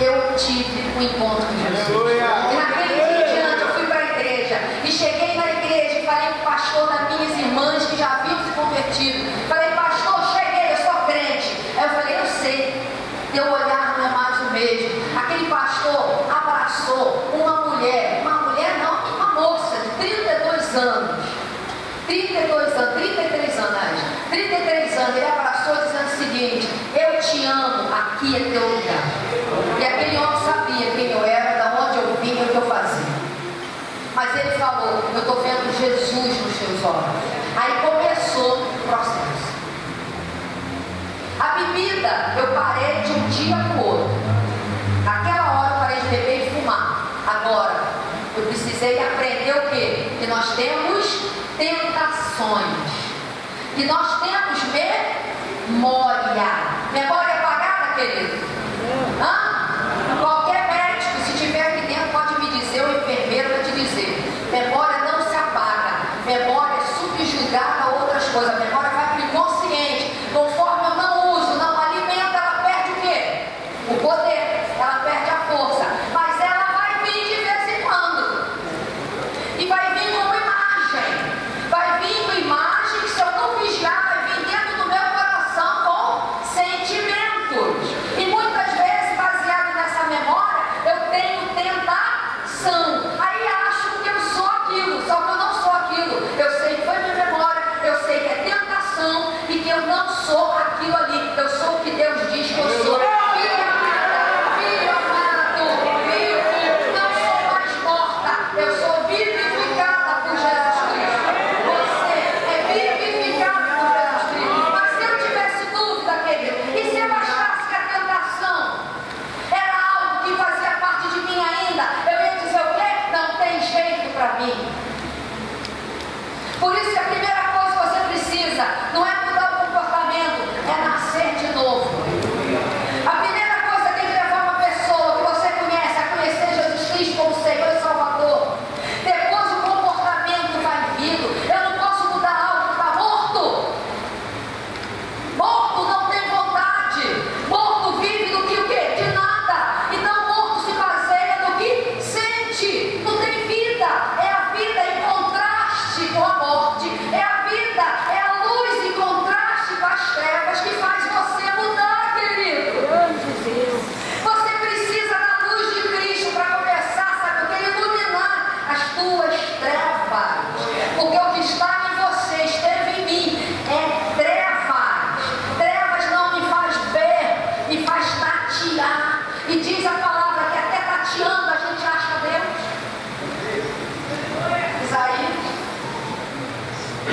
eu tive um encontro com Jesus. E naquele dia em diante, eu fui para a igreja. E cheguei na igreja e falei com o pastor das minhas irmãs que já haviam se convertido. Falei: pastor, cheguei, eu sou crente. Aí eu falei: eu sei. Teu olhar não é mais o mesmo. Aquele pastor abraçou uma mulher não, uma moça de 32 anos. 33 anos, ele abraçou dizendo o seguinte: eu te amo, aqui é teu lugar. E aquele homem sabia quem eu era, de onde eu vinha, o que eu fazia. Mas ele falou: eu estou vendo Jesus nos teus olhos. Aí começou o processo. A bebida, eu parei de um dia para o outro. Naquela hora eu parei de beber e fumar. Agora, eu precisei aprender o quê? Que nós temos tentações. Que nós temos memória. Memória apagada, querido? Qualquer médico, se tiver aqui dentro, pode me dizer, o enfermeiro vai te dizer: memória não se apaga. Memória é subjugada a outras coisas. A memória vai para o inconsciente. Conforme eu não uso, não alimento, ela perde o quê? O poder. Ela perde a força. Mas ela vai vir de vez em quando. E vai vir como imagem. Vai vir com imagem que, se eu não vigiar,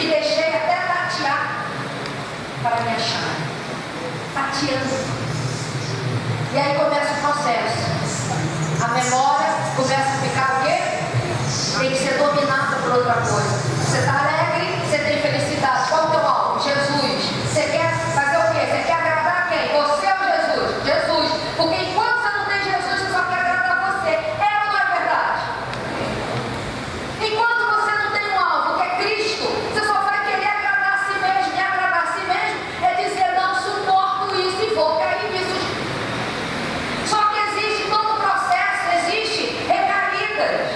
Me deixei até tatear para me achar. Tateando. E aí começa o processo. A memória começa a ficar o quê? Tem que ser dominada por outra coisa. Você está alegre, você tem felicidade. Qual é o teu alvo? Jesus. Você quer fazer o quê? Você quer agradar quem? Você ou Jesus? Jesus. Porque enquanto você não tem Jesus, você só quer agradar você. É ou não é verdade? Enquanto você não tem um alvo, que é Cristo, você só vai querer agradar a si mesmo. E agradar a si mesmo é dizer, não suporto isso e vou cair nisso. Só que existe todo o processo, existe recaídas.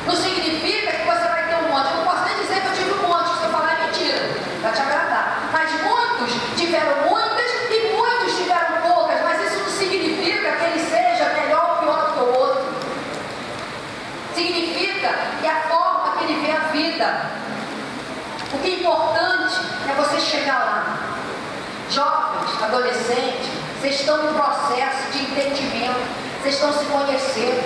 Não significa que você vai ter um monte. Eu não posso nem dizer que eu tive um monte, se eu falar é mentira, para te agradar. Mas muitos tiveram muitas e muitos tiveram poucas, mas isso não significa que ele seja melhor ou pior do que o outro. Significa que a forma que ele vê a vida. O que é importante é você chegar lá. Jovens, adolescentes, vocês estão em processo de entendimento, vocês estão se conhecendo,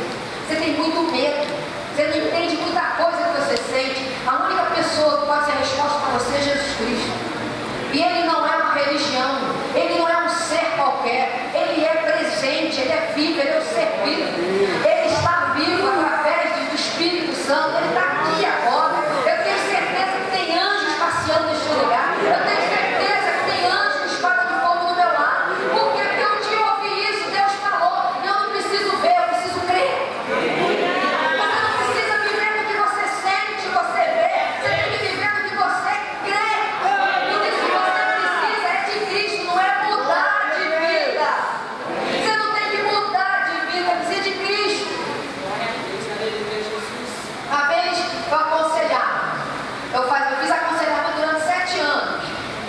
você tem muito medo. Você não entende muita coisa que você sente. A única pessoa que pode ser a resposta para você é Jesus Cristo. E Ele não é uma religião. Ele não é um ser qualquer. Ele é presente, Ele é vivo, Ele é o ser vivo. Ele está vivo através do Espírito Santo. Ele está aqui agora. Eu tenho certeza que tem anjos passeando neste lugar. Eu tenho certeza que tem anjos com espada de fogo do meu lado. Porque eu te ouvi isso, Deus falou. Eu não preciso ver, eu preciso crer. Eu fiz aconselhamento durante 7 anos.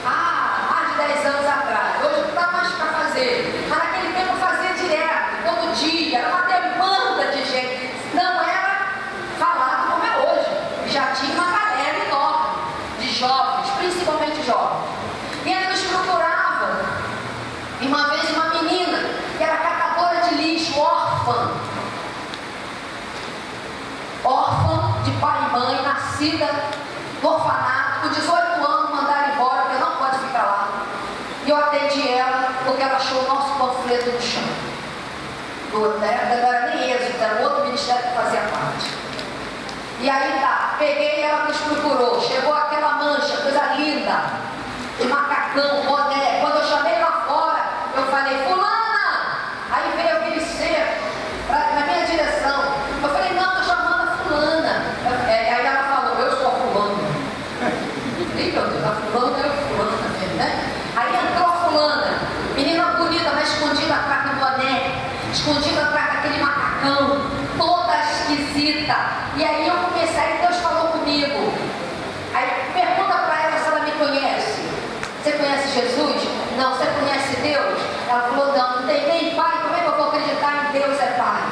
Mais de 10 anos atrás. Hoje não dá mais para fazer. Mas naquele tempo eu fazia direto, todo dia. Era uma demanda de gente. Não era falado como é hoje. Já tinha uma galera enorme de jovens, principalmente jovens. E ele nos procurava. E uma vez uma menina que era catadora de lixo, órfã. Órfã de pai e mãe, nascida no orfanato, com 18 anos, mandaram embora, porque não pode ficar lá. E eu atendi ela, porque ela achou o nosso panfleto no chão. Não era nem êxito, era outro ministério que fazia parte. E aí tá, peguei e ela nos procurou. Chegou aquela mancha, coisa linda, de macacão, boné. Quando eu chamei lá fora, eu falei, fulana! Aí veio aquele ser na minha direção. Eu falei, não, estou chamando a fulana. Aí ela falou, eu sou a fulana. Meu Deus, a fulana é a fulana mesmo, né? Aí entrou a fulana, menina bonita, mas escondida atrás do boné, escondida atrás daquele macacão, toda esquisita. E aí eu comecei, aí Deus falou comigo. Aí pergunta para ela se ela me conhece. Você conhece Jesus? Não. Você conhece Deus? Ela falou, não tem nem pai, como é que eu vou acreditar em Deus é pai?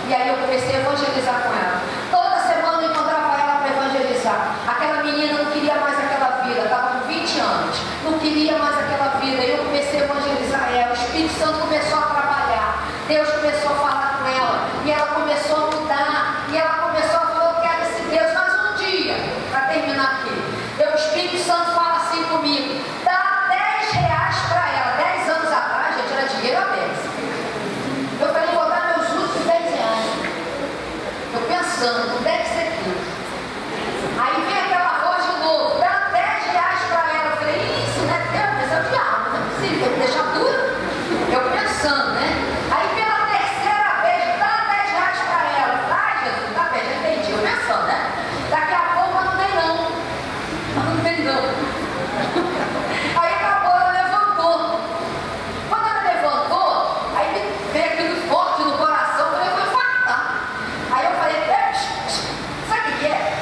E aí eu comecei a evangelizar com ela. Toda semana eu encontrava ela para evangelizar. Aquela menina não queria mais aquela vida, estava com 20 anos, não queria mais aquela vida. E eu comecei a evangelizar ela. O Espírito Santo começou a trabalhar. Deus começou a falar com ela. E ela começou a mudar. E ela começou a falar, eu quero esse Deus. Mas um dia, para terminar aqui, o Espírito Santo fala assim comigo, dá R$10 para ela. 10 anos atrás, gente, era dinheiro a 10. Eu falei, vou dar meus últimos 10 anos. Eu pensando, não deve ser tudo. Aí vem aquela voz de novo, dá R$10 para ela. Eu falei, isso, né? Deus, mas é o diabo, não é possível, tem que deixar tudo. Eu pensando, né? Aí pela terceira vez, dá R$10 para ela. Jesus, tá bem, já entendi. Eu pensando, né? Daqui a pouco não tem não. Não tem não. Aí acabou, ela levantou. Quando ela levantou, aí veio aquilo forte no coração, eu falei, eu vou infartar. Aí eu falei, sabe o que é?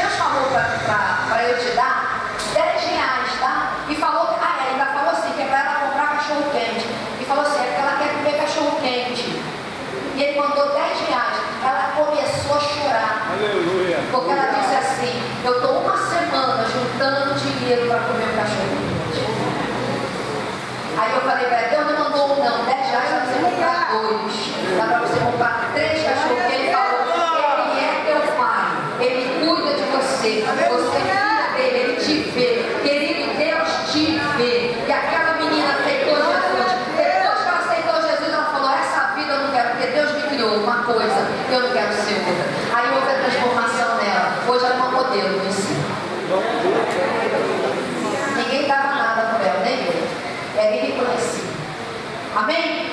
Deus falou para eu te dar R$10, tá? E falou, ainda falou assim, que é para ela comprar cachorro quente. E falou assim, é porque ela quer comer cachorro quente. E ele mandou R$10. Ela começou a chorar. Aleluia. Porque ela disse assim, eu estou uma semana juntando dinheiro para comer o cachorro quente. Aí eu falei, Deus não mandou um não, R$10 para você comprar 2. Dá para você comprar 3 cachorros quentes. Ele falou, ele é teu pai, ele cuida de você. você. Você é filha dele, ele te vê. Querido, Deus te vê. E aquela menina aceitou Jesus. Depois que ela aceitou Jesus, ela falou: essa vida eu não quero, porque Deus me criou uma coisa, eu não quero ser outra. Aí houve a transformação nela. Hoje ela é uma modelo no ensino. Ninguém dava nada por ela, nem ele. Era irreconhecível. Amém?